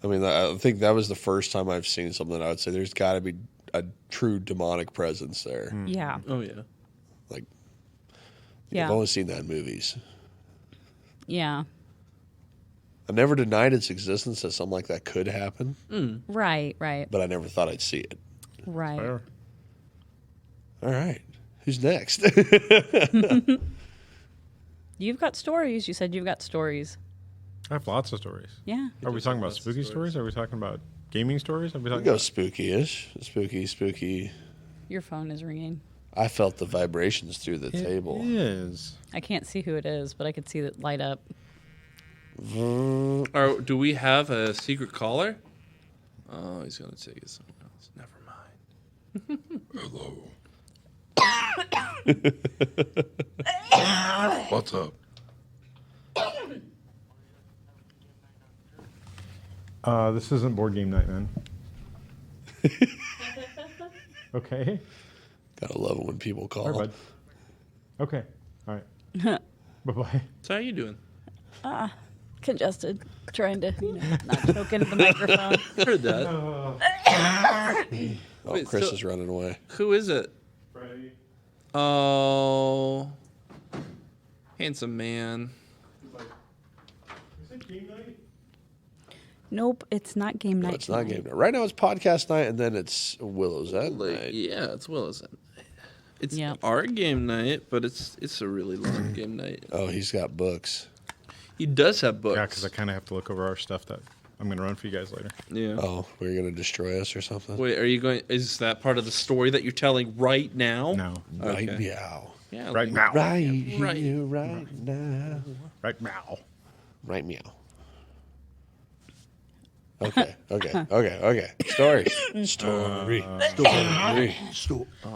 Speaker 1: I mean, I think that was the first time I've seen something I would say there's got to be a true demonic presence there.
Speaker 2: Yeah,
Speaker 3: Oh, yeah.
Speaker 1: Like,
Speaker 2: yeah,
Speaker 1: I've only seen that in movies.
Speaker 2: yeah.
Speaker 1: I never denied its existence that something like that could happen,
Speaker 2: Right,
Speaker 1: but I never thought I'd see it.
Speaker 2: right.
Speaker 4: Fair.
Speaker 1: All right. Who's next?
Speaker 2: You've got stories. You said you've got stories.
Speaker 4: I have lots of stories.
Speaker 2: Yeah.
Speaker 4: Are we talking about
Speaker 3: lots of
Speaker 4: spooky
Speaker 3: stories.
Speaker 4: stories? Are we talking about gaming stories? Are we
Speaker 1: We
Speaker 4: talking
Speaker 1: go
Speaker 4: about
Speaker 1: spooky-ish. Spooky.
Speaker 2: Your phone is ringing.
Speaker 1: I felt the vibrations through the table.
Speaker 4: It is.
Speaker 2: I can't see who it is, but I could see it light up.
Speaker 3: Or do we have a secret caller? Oh, he's going to take it somewhere else. Never mind.
Speaker 1: What's up?
Speaker 4: This isn't board game night, man. Okay.
Speaker 1: Gotta love it when people
Speaker 4: All
Speaker 1: call.
Speaker 4: right, bud. Okay. All right. Bye-bye.
Speaker 3: So how you doing?
Speaker 2: Congested, trying to not choke into the microphone.
Speaker 3: Heard that.
Speaker 1: Oh,
Speaker 3: Wait,
Speaker 1: Chris
Speaker 3: so-
Speaker 1: is running away.
Speaker 3: Who is it?
Speaker 4: Freddie.
Speaker 3: Oh, handsome man.
Speaker 4: Is it game night?
Speaker 2: Nope, it's not game night.
Speaker 1: No, it's not
Speaker 2: tonight.
Speaker 1: game night. Right now it's podcast night, and then it's Willow's End night.
Speaker 3: Yeah, it's Willow's End night. It's
Speaker 2: Yep.
Speaker 3: our game night, but it's a really long game night.
Speaker 1: Oh, he's got books.
Speaker 3: He does have books.
Speaker 4: Yeah, because I kind of have to look over our stuff that I'm going to run for you guys later.
Speaker 3: Yeah.
Speaker 1: Oh, we're gonna destroy us or something?
Speaker 3: Wait, are you going? Is that part of the story that you're telling right now?
Speaker 4: No.
Speaker 1: Right
Speaker 3: Okay.
Speaker 1: meow.
Speaker 3: Yeah.
Speaker 4: Right
Speaker 3: like-
Speaker 4: now.
Speaker 1: Right
Speaker 3: Right.
Speaker 1: here, right now.
Speaker 4: Right now.
Speaker 1: Right meow. Okay. Stories. Story.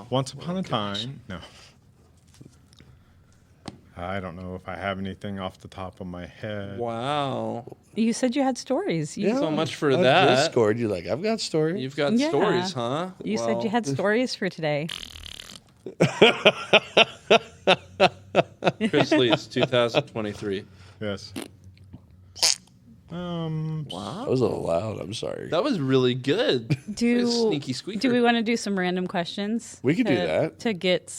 Speaker 4: Once upon a time. No. I don't know if I have anything off the top of my head.
Speaker 3: Wow.
Speaker 2: You said you had stories. You,
Speaker 3: So much for
Speaker 1: On
Speaker 3: that.
Speaker 1: Discord, you're like, I've got stories.
Speaker 3: You've got
Speaker 2: Yeah.
Speaker 3: stories, huh?
Speaker 2: you said you had stories for today.
Speaker 3: Chris Lee's 2023.
Speaker 4: Yes.
Speaker 3: Wow.
Speaker 1: That was a little loud. I'm sorry.
Speaker 3: That was really good. Sneaky squeaker.
Speaker 2: Do we want to do some random questions?
Speaker 1: We could do that.
Speaker 2: To get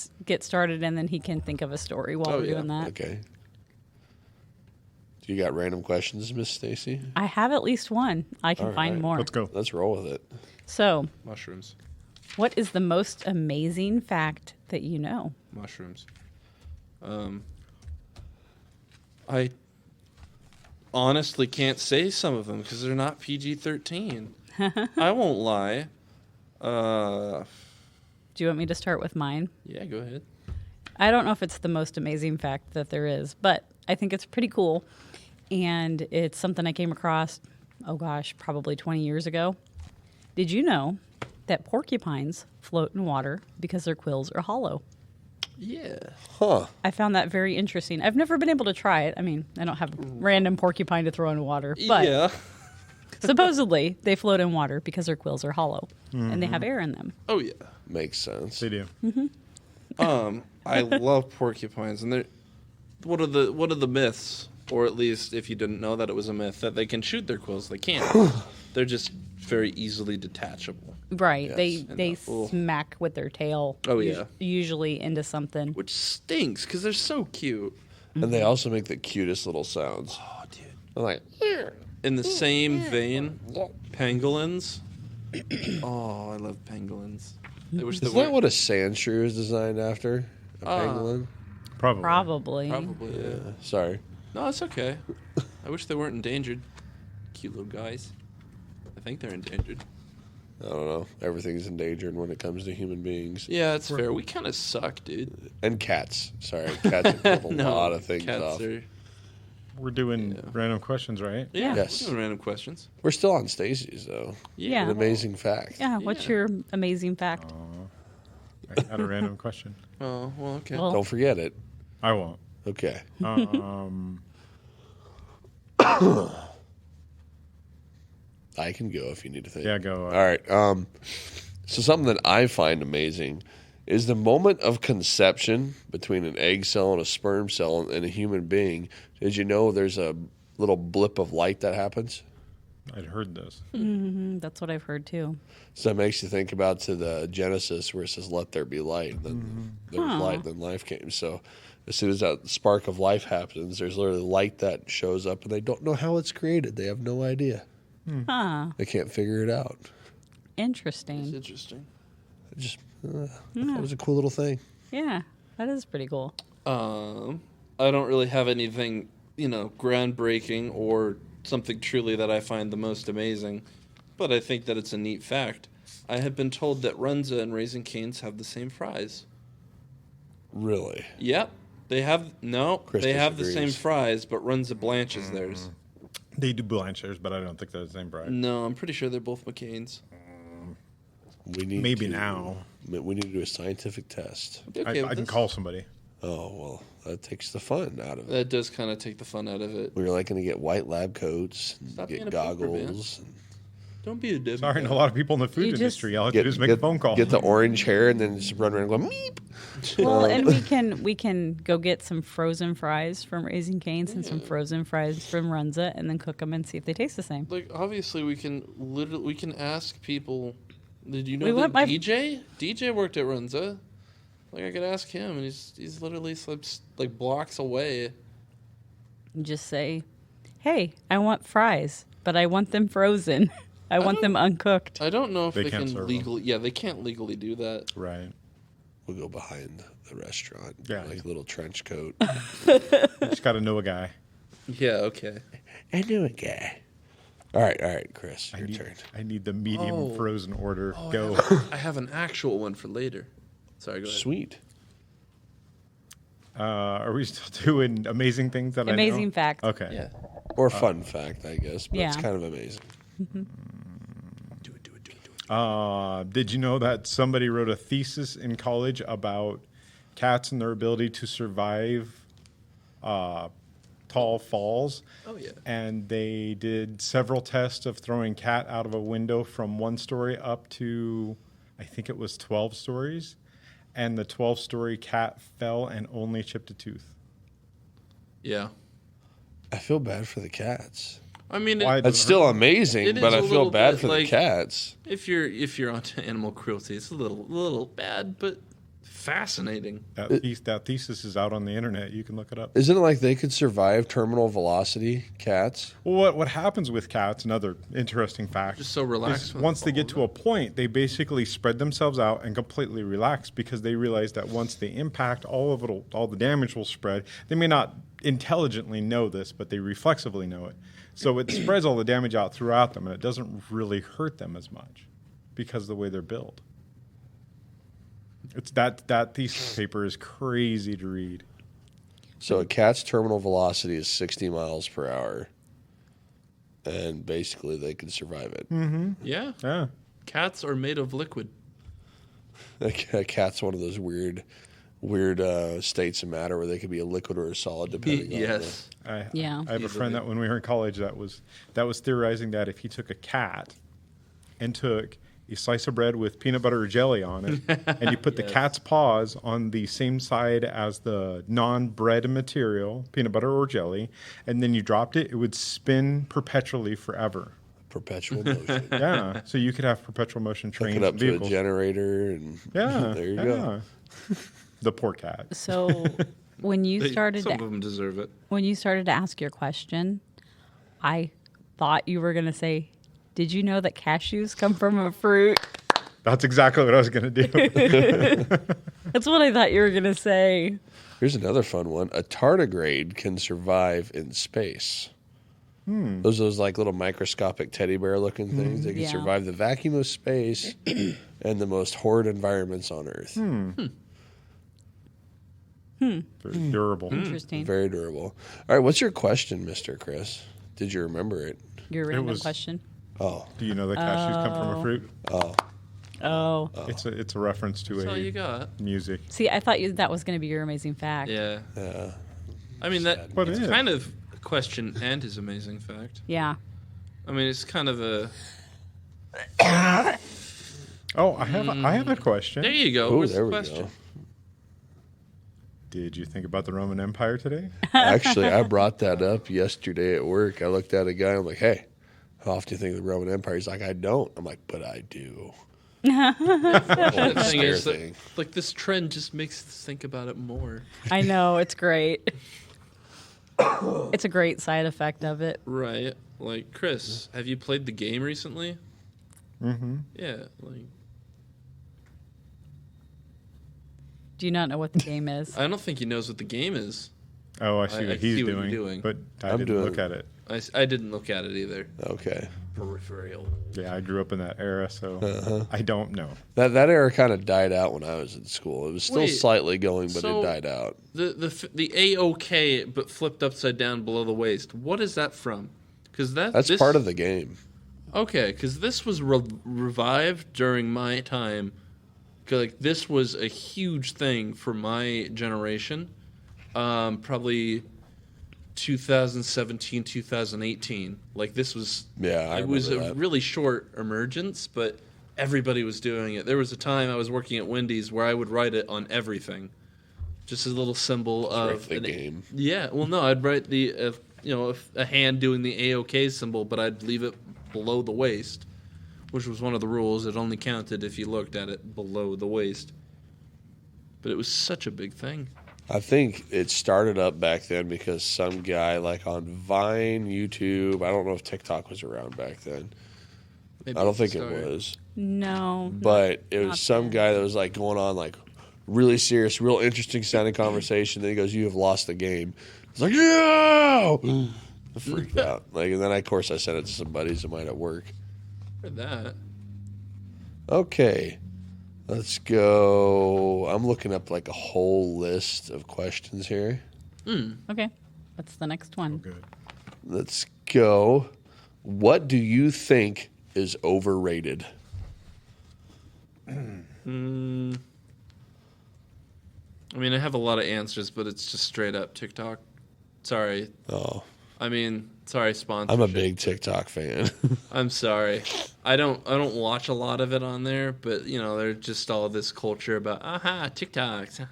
Speaker 2: started, and then he can think of a story while we're doing that.
Speaker 1: Okay. Do you got random questions, Miss Stacy?
Speaker 2: I have at least one. I can find
Speaker 1: right.
Speaker 2: more.
Speaker 4: Let's go.
Speaker 1: Let's roll with it.
Speaker 2: So,
Speaker 3: Mushrooms.
Speaker 2: what is the most amazing fact that you know?
Speaker 3: Mushrooms. I honestly can't say some of them because they're not PG-13. I won't lie.
Speaker 2: Do you want me to start with mine?
Speaker 3: Yeah, go ahead.
Speaker 2: I don't know if it's the most amazing fact that there is, but I think it's pretty cool. And it's something I came across, probably 20 years ago. Did you know that porcupines float in water because their quills are hollow?
Speaker 3: Yeah.
Speaker 1: Huh.
Speaker 2: I found that very interesting. I've never been able to try it. I mean, I don't have a random porcupine to throw in water, but
Speaker 3: Yeah.
Speaker 2: supposedly they float in water because their quills are hollow and they have air in them.
Speaker 3: Oh, yeah.
Speaker 1: Makes sense.
Speaker 4: They do.
Speaker 3: I love porcupines, and they're one of the myths, or at least if you didn't know that it was a myth, that they can shoot their quills. They can't. They're just very easily detachable,
Speaker 2: Right.
Speaker 1: Yes.
Speaker 2: They
Speaker 3: Ooh.
Speaker 2: smack with their tail.
Speaker 3: Oh, yeah.
Speaker 2: Usually into something.
Speaker 3: which stinks because they're so cute.
Speaker 1: And they also make the cutest little sounds.
Speaker 3: Oh, dude.
Speaker 1: I'm like,
Speaker 3: In the same vein, pangolins. Oh, I love pangolins. I wish they
Speaker 1: isn't that
Speaker 3: were
Speaker 1: what a sand shrew is designed after? A pangolin?
Speaker 4: Probably.
Speaker 2: Probably.
Speaker 3: probably. Yeah.
Speaker 1: Sorry.
Speaker 3: No, it's okay. I wish they weren't endangered. Cute little guys. I think they're endangered.
Speaker 1: I don't know. Everything's endangered when it comes to human beings.
Speaker 3: Yeah, it's fair. We kind of suck, dude.
Speaker 1: And cats. Sorry. Cats have killed a
Speaker 3: No,
Speaker 1: lot of things
Speaker 3: cats
Speaker 1: off.
Speaker 3: are.
Speaker 4: We're doing random questions, right?
Speaker 3: Yeah,
Speaker 1: Yes.
Speaker 3: we're doing random questions.
Speaker 1: We're still on Stacy's, though.
Speaker 2: Yeah.
Speaker 1: An amazing fact.
Speaker 2: Yeah. What's your amazing fact?
Speaker 4: I had a random question.
Speaker 3: Oh, well, okay.
Speaker 2: Well,
Speaker 1: Don't forget it.
Speaker 4: I won't.
Speaker 1: Okay. I can go if you need to think.
Speaker 4: Yeah, go.
Speaker 1: All right. So something that I find amazing is the moment of conception between an egg cell and a sperm cell and a human being. Did you know there's a little blip of light that happens?
Speaker 4: I'd heard this.
Speaker 2: that's what I've heard too.
Speaker 1: So that makes you think about to the Genesis where it says, "Let there be light." And then there was light, then life came. So as soon as that spark of life happens, there's literally light that shows up, and they don't know how it's created. They have no idea.
Speaker 2: Huh.
Speaker 1: They can't figure it out.
Speaker 2: Interesting.
Speaker 3: It's interesting.
Speaker 1: It just that was a cool little thing.
Speaker 2: Yeah. That is pretty cool.
Speaker 3: I don't really have anything, groundbreaking or something truly that I find the most amazing, but I think that it's a neat fact. I have been told that Runza and Raising Cane's have the same fries.
Speaker 1: Really?
Speaker 3: Yep. They have
Speaker 1: Chris
Speaker 3: they have the
Speaker 1: disagrees.
Speaker 3: same fries, but Runza blanches theirs.
Speaker 4: They do blanch theirs, but I don't think they're the same bride.
Speaker 3: No, I'm pretty sure they're both McCain's.
Speaker 1: We need
Speaker 4: Maybe
Speaker 1: to-
Speaker 4: now.
Speaker 1: We need to do a scientific test.
Speaker 3: I'd be okay
Speaker 4: I
Speaker 3: with
Speaker 4: can
Speaker 3: this.
Speaker 4: call somebody.
Speaker 1: Oh well, that takes the fun out of it.
Speaker 3: That does kind of take the fun out of it.
Speaker 1: We were like going to get white lab coats, and
Speaker 3: Stop being
Speaker 1: get
Speaker 3: a pooper,
Speaker 1: goggles, and
Speaker 3: Don't be a Debbie.
Speaker 4: Sorry,
Speaker 3: Downer.
Speaker 4: a lot of people in the food
Speaker 2: You just-
Speaker 4: industry. All I have to do is make a phone call.
Speaker 1: Get the orange hair, and then just run around and go meep.
Speaker 2: Well, and we can go get some frozen fries from Raising Cane's and some frozen fries from Runza, and then cook them and see if they taste the same.
Speaker 3: Like, obviously, we can ask people. Did you know
Speaker 2: We
Speaker 3: that
Speaker 2: want my-
Speaker 3: DJ? DJ worked at Runza. Like, I could ask him, and he's literally like blocks away.
Speaker 2: And just say, "Hey, I want fries, but I want them frozen. I want them uncooked."
Speaker 3: I don't know if
Speaker 4: They
Speaker 3: they
Speaker 4: can't
Speaker 3: can
Speaker 4: serve
Speaker 3: legally. Yeah, they can't legally do that.
Speaker 4: Right.
Speaker 1: We'll go behind the restaurant.
Speaker 4: Yeah.
Speaker 1: Like a little trench coat.
Speaker 4: Just got to know a guy.
Speaker 3: Yeah. Okay.
Speaker 1: I knew a guy. All right, Chris, your turn.
Speaker 4: I need the medium
Speaker 3: Oh.
Speaker 4: frozen order. Go.
Speaker 3: I have an actual one for later. Sorry. Go ahead.
Speaker 1: Sweet.
Speaker 4: Are we still doing amazing things that
Speaker 2: Amazing
Speaker 4: I know?
Speaker 2: facts.
Speaker 4: Okay.
Speaker 3: Yeah.
Speaker 1: Or fun fact, I guess, but it's
Speaker 2: Yeah.
Speaker 1: kind of amazing.
Speaker 3: Do it.
Speaker 4: Did you know that somebody wrote a thesis in college about cats and their ability to survive tall falls?
Speaker 3: Oh yeah.
Speaker 4: And they did several tests of throwing cat out of a window from 1 story up to, I think it was 12 stories. And the 12-story cat fell and only chipped a tooth.
Speaker 3: Yeah.
Speaker 1: I feel bad for the cats.
Speaker 3: I mean,
Speaker 4: Why
Speaker 1: That's
Speaker 4: doesn't
Speaker 1: still
Speaker 4: hurt?
Speaker 1: amazing,
Speaker 3: It
Speaker 1: but
Speaker 3: is
Speaker 1: I
Speaker 3: a
Speaker 1: feel
Speaker 3: little
Speaker 1: bad
Speaker 3: bit
Speaker 1: for the
Speaker 3: like-
Speaker 1: cats.
Speaker 3: if you're onto animal cruelty, it's a little bad, but fascinating.
Speaker 4: That thesis is out on the internet. You can look it up.
Speaker 1: Isn't it like they could survive terminal velocity, cats?
Speaker 4: Well, what happens with cats, another interesting fact,
Speaker 3: Just so relaxed
Speaker 4: is
Speaker 3: when
Speaker 4: once they
Speaker 3: fall
Speaker 4: get to a point, they basically spread themselves out and completely relax because they realize that once they impact, all the damage will spread. They may not intelligently know this, but they reflexively know it. So it spreads all the damage out throughout them, and it doesn't really hurt them as much because of the way they're built. It's that thesis paper is crazy to read.
Speaker 1: So a cat's terminal velocity is 60 miles per hour, and basically they can survive it.
Speaker 3: Yeah,
Speaker 4: Yeah.
Speaker 3: cats are made of liquid.
Speaker 1: A cat's one of those weird states of matter where they could be a liquid or a solid, depending on
Speaker 3: Yes.
Speaker 2: Yeah.
Speaker 4: I have a friend that when we were in college that was theorizing that if he took a cat and took a slice of bread with peanut butter or jelly on it, and you put the cat's paws on the same side as the non-bread material, peanut butter or jelly, and then you dropped it, it would spin perpetually forever.
Speaker 1: perpetual motion.
Speaker 4: Yeah, so you could have perpetual motion
Speaker 1: Hook
Speaker 4: trains
Speaker 1: it up
Speaker 4: and
Speaker 1: to a
Speaker 4: vehicles.
Speaker 1: generator, and
Speaker 4: Yeah,
Speaker 1: there you
Speaker 4: yeah.
Speaker 1: go.
Speaker 4: The poor cat.
Speaker 2: So when you started
Speaker 3: Some of
Speaker 2: to,
Speaker 3: them deserve it.
Speaker 2: when you started to ask your question, I thought you were going to say, "Did you know that cashews come from a fruit?"
Speaker 4: That's exactly what I was going to do.
Speaker 2: That's what I thought you were going to say.
Speaker 1: Here's another fun one. A tardigrade can survive in space. Those are those like little microscopic teddy bear looking things. They can
Speaker 2: Yeah.
Speaker 1: survive the vacuum of space and the most horrid environments on Earth.
Speaker 4: Very durable.
Speaker 2: Interesting.
Speaker 1: Very durable. All right, what's your question, Mr. Chris? Did you remember it?
Speaker 2: Your random
Speaker 4: was-
Speaker 2: question.
Speaker 1: Oh,
Speaker 4: Do you know that cashews come from a fruit?
Speaker 2: Oh.
Speaker 4: It's a reference to
Speaker 3: That's all you
Speaker 4: a
Speaker 3: got.
Speaker 4: music.
Speaker 2: See, I thought that was going to be your amazing fact.
Speaker 3: Yeah.
Speaker 1: yeah.
Speaker 3: I mean, that
Speaker 4: But it
Speaker 3: it's
Speaker 4: is.
Speaker 3: kind of a question and his amazing fact.
Speaker 2: Yeah.
Speaker 3: I mean, it's kind of a.
Speaker 4: Oh, I have a question.
Speaker 3: There you go.
Speaker 1: Ooh,
Speaker 3: Where's
Speaker 1: there
Speaker 3: the
Speaker 1: we
Speaker 3: question?
Speaker 1: go.
Speaker 4: Did you think about the Roman Empire today?
Speaker 1: Actually, I brought that up yesterday at work. I looked at a guy. I'm like, "Hey, how often do you think of the Roman Empire?" He's like, "I don't." I'm like, "But I do."
Speaker 3: The thing
Speaker 1: Scare
Speaker 3: is, that,
Speaker 1: thing.
Speaker 3: like, this trend just makes us think about it more.
Speaker 2: I know. It's great. It's a great side effect of it.
Speaker 3: Right. Like, Chris, have you played the game recently?
Speaker 4: Mm-hmm.
Speaker 3: Yeah. Like,
Speaker 2: Do you not know what the game is?
Speaker 3: I don't think he knows what the game is.
Speaker 4: Oh, I see
Speaker 3: I
Speaker 4: what he's
Speaker 3: see what you're
Speaker 4: doing,
Speaker 3: doing.
Speaker 4: but I
Speaker 1: I'm
Speaker 4: didn't
Speaker 1: doing-
Speaker 4: look at it.
Speaker 3: I didn't look at it either.
Speaker 1: Okay.
Speaker 3: Peripheral.
Speaker 4: Yeah, I grew up in that era, so I don't know.
Speaker 1: That era kind of died out when I was in school. It was still
Speaker 3: Wait,
Speaker 1: slightly going, but
Speaker 3: so-
Speaker 1: it died out.
Speaker 3: The AOK but flipped upside down below the waist. What is that from? Because
Speaker 1: That's part of the game.
Speaker 3: Okay, because this was revived during my time. 'Cause, like, this was a huge thing for my generation. Probably 2017, 2018. Like, this was.
Speaker 1: Yeah, I
Speaker 3: it was a
Speaker 1: remember that.
Speaker 3: really short emergence, but everybody was doing it. There was a time I was working at Wendy's where I would write it on everything, just a little symbol of
Speaker 1: the game.
Speaker 3: Yeah, well, no, I'd write the a hand doing the AOK symbol, but I'd leave it below the waist, which was one of the rules. It only counted if you looked at it below the waist. But it was such a big thing.
Speaker 1: I think it started up back then because some guy, like on Vine, YouTube, I don't know if TikTok was around back then.
Speaker 3: Maybe
Speaker 1: I don't think it
Speaker 3: started.
Speaker 1: was.
Speaker 2: No.
Speaker 1: But it
Speaker 2: not
Speaker 1: was some
Speaker 2: then.
Speaker 1: guy that was like going on like really serious, real interesting sounding conversation. Then he goes, "You have lost the game." It's like, "Yeah!" I freaked out. Like, and then of course I sent it to some buddies of mine at work.
Speaker 3: Heard that.
Speaker 1: Okay, let's go. I'm looking up like a whole list of questions here.
Speaker 2: Okay. That's the next one.
Speaker 4: Good.
Speaker 1: Let's go. What do you think is overrated?
Speaker 3: I mean, I have a lot of answers, but it's just straight up TikTok. Sorry.
Speaker 1: Oh,
Speaker 3: I mean, sorry, sponsor.
Speaker 1: I'm a big TikTok fan.
Speaker 3: I'm sorry. I don't watch a lot of it on there, but there's just all this culture about TikToks.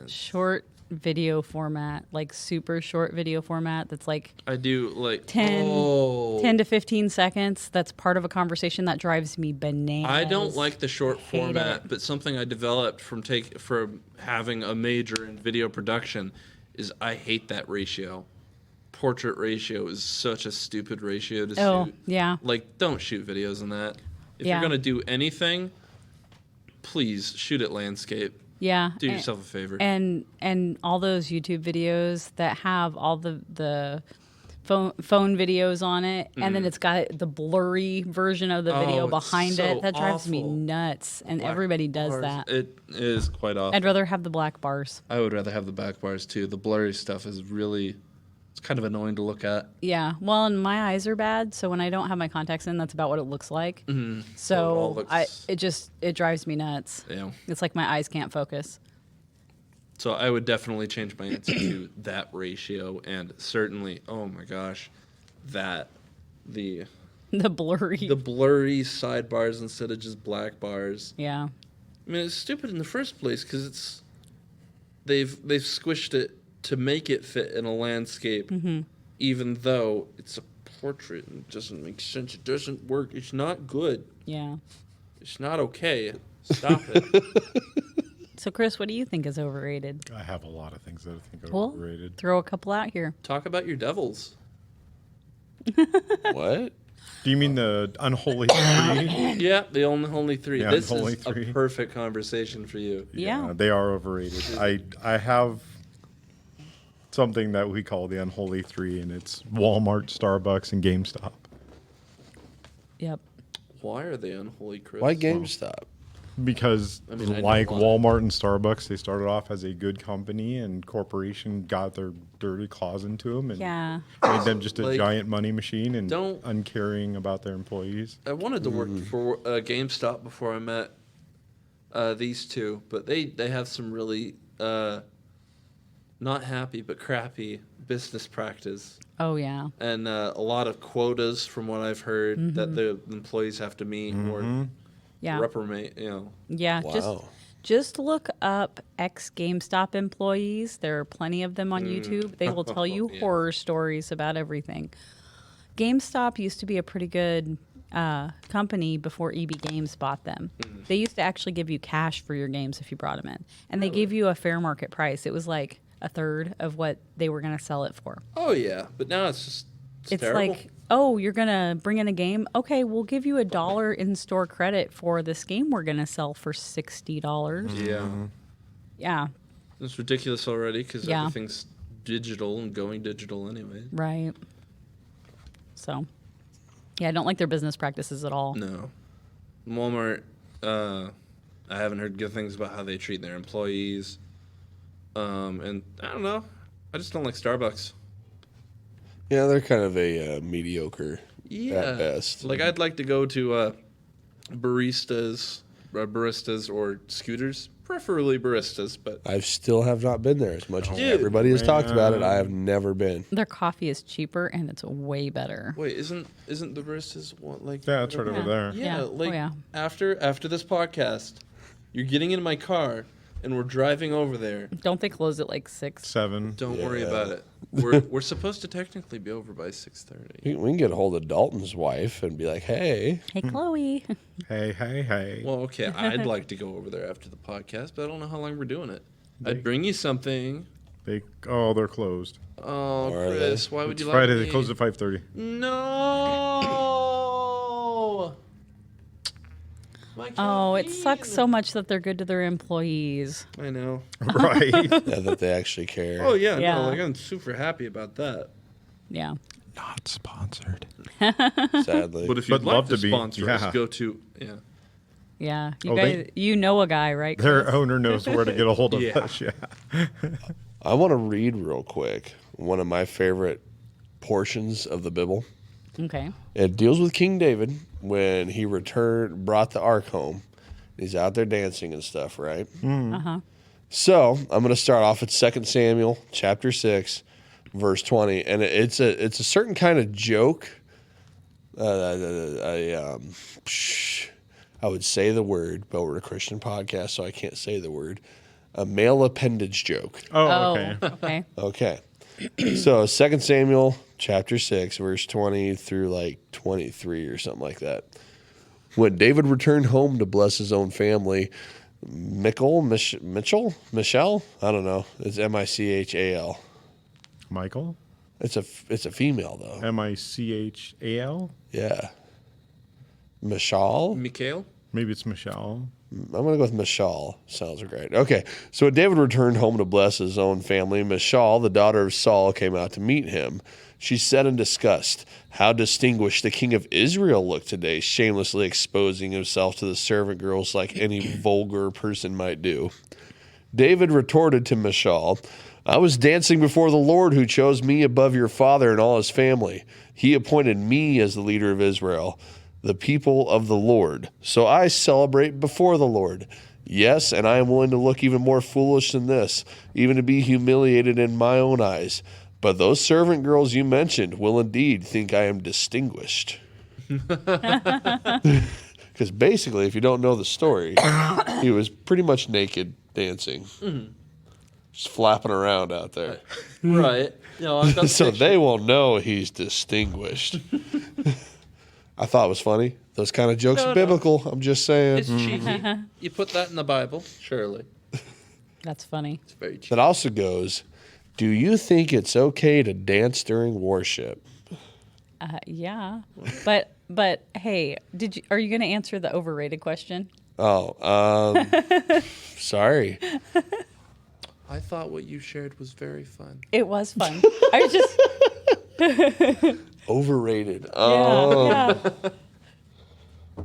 Speaker 2: Short video format, like super short video format that's like
Speaker 3: I do like
Speaker 2: 10
Speaker 3: Oh.
Speaker 2: 10 to 15 seconds. That's part of a conversation that drives me bananas.
Speaker 3: I don't like the short
Speaker 2: hate
Speaker 3: format,
Speaker 2: it.
Speaker 3: but something I developed from having a major in video production is I hate that ratio. Portrait ratio is such a stupid ratio to
Speaker 2: Oh,
Speaker 3: shoot.
Speaker 2: yeah.
Speaker 3: Like, don't shoot videos in that. If
Speaker 2: Yeah.
Speaker 3: you're gonna do anything, please shoot it landscape.
Speaker 2: Yeah.
Speaker 3: Do yourself a favor.
Speaker 2: And all those YouTube videos that have all the phone videos on it, and then it's got the blurry version of the video
Speaker 3: Oh, it's
Speaker 2: behind
Speaker 3: so
Speaker 2: it. That drives me
Speaker 3: awful.
Speaker 2: nuts, and
Speaker 3: Black
Speaker 2: everybody does
Speaker 3: bars.
Speaker 2: that.
Speaker 3: It is quite awful.
Speaker 2: I'd rather have the black bars.
Speaker 3: I would rather have the back bars too. The blurry stuff is really, it's kind of annoying to look at.
Speaker 2: Yeah. Well, and my eyes are bad, so when I don't have my contacts in, that's about what it looks like.
Speaker 3: So
Speaker 2: So
Speaker 3: it all looks-
Speaker 2: it drives me nuts.
Speaker 3: Yeah.
Speaker 2: It's like my eyes can't focus.
Speaker 3: So I would definitely change my answer to that ratio, and certainly, oh my gosh, the
Speaker 2: The blurry.
Speaker 3: blurry sidebars instead of just black bars.
Speaker 2: Yeah.
Speaker 3: I mean, it's stupid in the first place because they've squished it to make it fit in a landscape, even though it's a portrait and it doesn't make sense. It doesn't work. It's not good.
Speaker 2: Yeah.
Speaker 3: It's not okay. Stop it.
Speaker 2: So, Chris, what do you think is overrated?
Speaker 4: I have a lot of things that I think are
Speaker 2: Well,
Speaker 4: overrated.
Speaker 2: throw a couple out here.
Speaker 3: Talk about your devils.
Speaker 1: What?
Speaker 4: Do you mean the unholy three?
Speaker 3: Yeah, the only three.
Speaker 4: Yeah,
Speaker 3: This
Speaker 4: only
Speaker 3: is
Speaker 4: three.
Speaker 3: a perfect conversation for you.
Speaker 2: Yeah.
Speaker 4: They are overrated. I have something that we call the unholy three, and it's Walmart, Starbucks, and GameStop.
Speaker 2: Yep.
Speaker 3: Why are they unholy, Chris?
Speaker 1: Why GameStop?
Speaker 4: Because
Speaker 3: I mean, I know
Speaker 4: like
Speaker 3: why.
Speaker 4: Walmart and Starbucks, they started off as a good company, and corporation got their dirty claws into them and
Speaker 2: Yeah.
Speaker 4: made them just a
Speaker 3: Like,
Speaker 4: giant money machine and
Speaker 3: don't-
Speaker 4: uncaring about their employees.
Speaker 3: I wanted to work for GameStop before I met these two, but they have some really not happy but crappy business practice,
Speaker 2: Oh, yeah.
Speaker 3: and a lot of quotas from what I've heard that the employees have to meet or
Speaker 2: Yeah.
Speaker 3: reprimand. You know,
Speaker 2: Yeah.
Speaker 1: Wow.
Speaker 2: Just look up ex GameStop employees. There are plenty of them on YouTube. They will tell you
Speaker 3: Yeah.
Speaker 2: horror stories about everything. GameStop used to be a pretty good company before EB Games bought them. They used to actually give you cash for your games if you brought them in, and they gave you a fair market price. It was like a third of what they were going to sell it for.
Speaker 3: oh yeah, but now it's just
Speaker 2: It's
Speaker 3: terrible.
Speaker 2: like, oh, you're going to bring in a game? Okay, we'll give you $1 in-store credit for this game we're going to sell for $60.
Speaker 3: yeah,
Speaker 2: Yeah,
Speaker 3: it's ridiculous already because
Speaker 2: Yeah.
Speaker 3: everything's digital and going digital anyway.
Speaker 2: right. So, yeah, I don't like their business practices at all.
Speaker 3: No. Walmart, I haven't heard good things about how they treat their employees. And I don't know. I just don't like Starbucks.
Speaker 1: Yeah, they're kind of a mediocre
Speaker 3: Yeah.
Speaker 1: at best.
Speaker 3: Like, I'd like to go to baristas or scooters. Preferably baristas, but
Speaker 1: I still have not been there as much as
Speaker 3: Dude.
Speaker 1: everybody has talked about it. I have never been.
Speaker 2: Their coffee is cheaper and it's way better.
Speaker 3: wait, isn't the baristas one like
Speaker 4: Yeah, that's right over there.
Speaker 3: Yeah,
Speaker 2: Yeah.
Speaker 3: like
Speaker 2: Oh, yeah.
Speaker 3: after this podcast, you're getting in my car and we're driving over there.
Speaker 2: Don't they close at like 6?
Speaker 4: 7.
Speaker 3: Don't worry
Speaker 1: Yeah.
Speaker 3: about it. We're supposed to technically be over by 6:30.
Speaker 1: We can get a hold of Dalton's wife and be like, hey,
Speaker 2: Hey, Chloe.
Speaker 4: Hey, hey, hey.
Speaker 3: Well, okay, I'd like to go over there after the podcast, but I don't know how long we're doing it. I'd bring you something.
Speaker 4: They're closed.
Speaker 3: Oh,
Speaker 1: Are they?
Speaker 3: Chris, why would
Speaker 4: It's
Speaker 3: you
Speaker 4: Friday.
Speaker 3: like
Speaker 4: They close at 5:30.
Speaker 3: No. My
Speaker 2: Oh, it
Speaker 3: caffeine.
Speaker 2: sucks so much that they're good to their employees.
Speaker 3: I know.
Speaker 4: Right.
Speaker 1: yeah, that they actually care.
Speaker 3: Oh yeah,
Speaker 2: Yeah.
Speaker 3: no, like I'm super happy about that.
Speaker 2: Yeah.
Speaker 4: Not sponsored.
Speaker 1: Sadly.
Speaker 3: But if you'd
Speaker 4: But
Speaker 3: like
Speaker 4: love
Speaker 3: to
Speaker 4: to be,
Speaker 3: sponsor us,
Speaker 4: yeah.
Speaker 3: go to
Speaker 2: Yeah. You
Speaker 4: Oh,
Speaker 2: guys, you know a guy, right?
Speaker 4: Their
Speaker 2: Chris?
Speaker 4: owner knows where to get a hold of
Speaker 3: Yeah.
Speaker 4: us. Yeah.
Speaker 1: I want to read real quick one of my favorite portions of the Bible.
Speaker 2: Okay.
Speaker 1: It deals with King David when he brought the ark home. He's out there dancing and stuff, right?
Speaker 2: Uh-huh.
Speaker 1: So I'm going to start off at 2 Samuel chapter 6, verse 20, and it's a certain kind of joke. I would say the word, but we're a Christian podcast, so I can't say the word. a male appendage joke.
Speaker 4: Oh, okay.
Speaker 2: Okay.
Speaker 1: Okay. So 2 Samuel chapter 6, verse 20 through like 23 or something like that. When David returned home to bless his own family, Michal, Michelle? I don't know. It's Michal.
Speaker 4: Michael?
Speaker 1: It's a female though.
Speaker 4: Michal?
Speaker 1: Yeah. Michal?
Speaker 3: Mikhail?
Speaker 4: Maybe it's Michelle.
Speaker 1: I'm going to go with Michal. Sounds great. Okay. So when David returned home to bless his own family, Michal, the daughter of Saul, came out to meet him. She said in disgust, "How distinguished the king of Israel looked today, shamelessly exposing himself to the servant girls like any vulgar person might do." David retorted to Michal, "I was dancing before the Lord who chose me above your father and all his family. He appointed me as the leader of Israel, the people of the Lord. So I celebrate before the Lord. Yes, and I am willing to look even more foolish than this, even to be humiliated in my own eyes. But those servant girls you mentioned will indeed think I am distinguished." Because basically, if you don't know the story, he was pretty much naked dancing, just flapping around out there.
Speaker 3: Right. No, I've got the
Speaker 1: So
Speaker 3: picture.
Speaker 1: they will know he's distinguished. I thought it was funny. Those kind of jokes
Speaker 3: No,
Speaker 1: are
Speaker 3: no.
Speaker 1: biblical. I'm just saying.
Speaker 3: It's cheeky. You put that in the Bible, surely.
Speaker 2: That's funny.
Speaker 3: It's very cheeky.
Speaker 1: That also goes, do you think it's okay to dance during worship?
Speaker 2: Yeah. But hey, are you going to answer the overrated question?
Speaker 1: Oh, sorry.
Speaker 3: I thought what you shared was very fun.
Speaker 2: It was fun. I was just
Speaker 1: Overrated. Oh,
Speaker 2: yeah.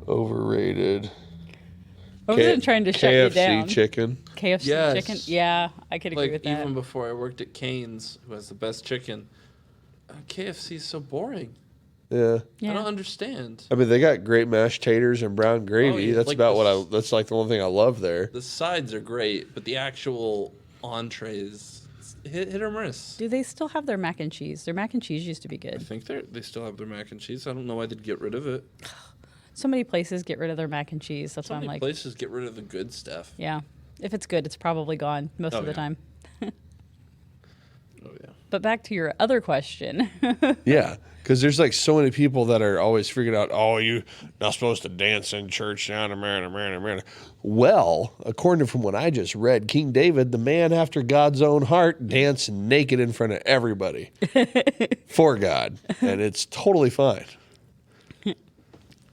Speaker 1: overrated.
Speaker 2: I wasn't trying to shut you down.
Speaker 1: KFC chicken.
Speaker 2: KFC
Speaker 3: Yes.
Speaker 2: chicken. Yeah, I could agree
Speaker 3: Like,
Speaker 2: with that.
Speaker 3: even before I worked at Cane's, who has the best chicken, KFC is so boring.
Speaker 1: Yeah.
Speaker 2: Yeah.
Speaker 3: I don't understand.
Speaker 1: I mean, they got great mashed taters and brown gravy.
Speaker 3: yeah,
Speaker 1: That's
Speaker 3: like
Speaker 1: about
Speaker 3: this-
Speaker 1: that's like the only thing I love there.
Speaker 3: The sides are great, but the actual entrees, hit or miss.
Speaker 2: Do they still have their mac and cheese? Their mac and cheese used to be
Speaker 3: I
Speaker 2: good.
Speaker 3: think they still have their mac and cheese. I don't know why they'd get rid of it.
Speaker 2: So many places get rid of their mac and cheese. That's
Speaker 3: So
Speaker 2: why I'm
Speaker 3: many
Speaker 2: like,
Speaker 3: places get rid of the good stuff.
Speaker 2: yeah. If it's good, it's probably gone most
Speaker 3: Oh,
Speaker 2: of the
Speaker 3: yeah.
Speaker 2: time.
Speaker 3: Oh yeah.
Speaker 2: But back to your other question.
Speaker 1: Yeah, because there's like so many people that are always freaking out. Oh, you're not supposed to dance in church down America. Well, according to from what I just read, King David, the man after God's own heart, danced naked in front of everybody for God, and it's totally fine.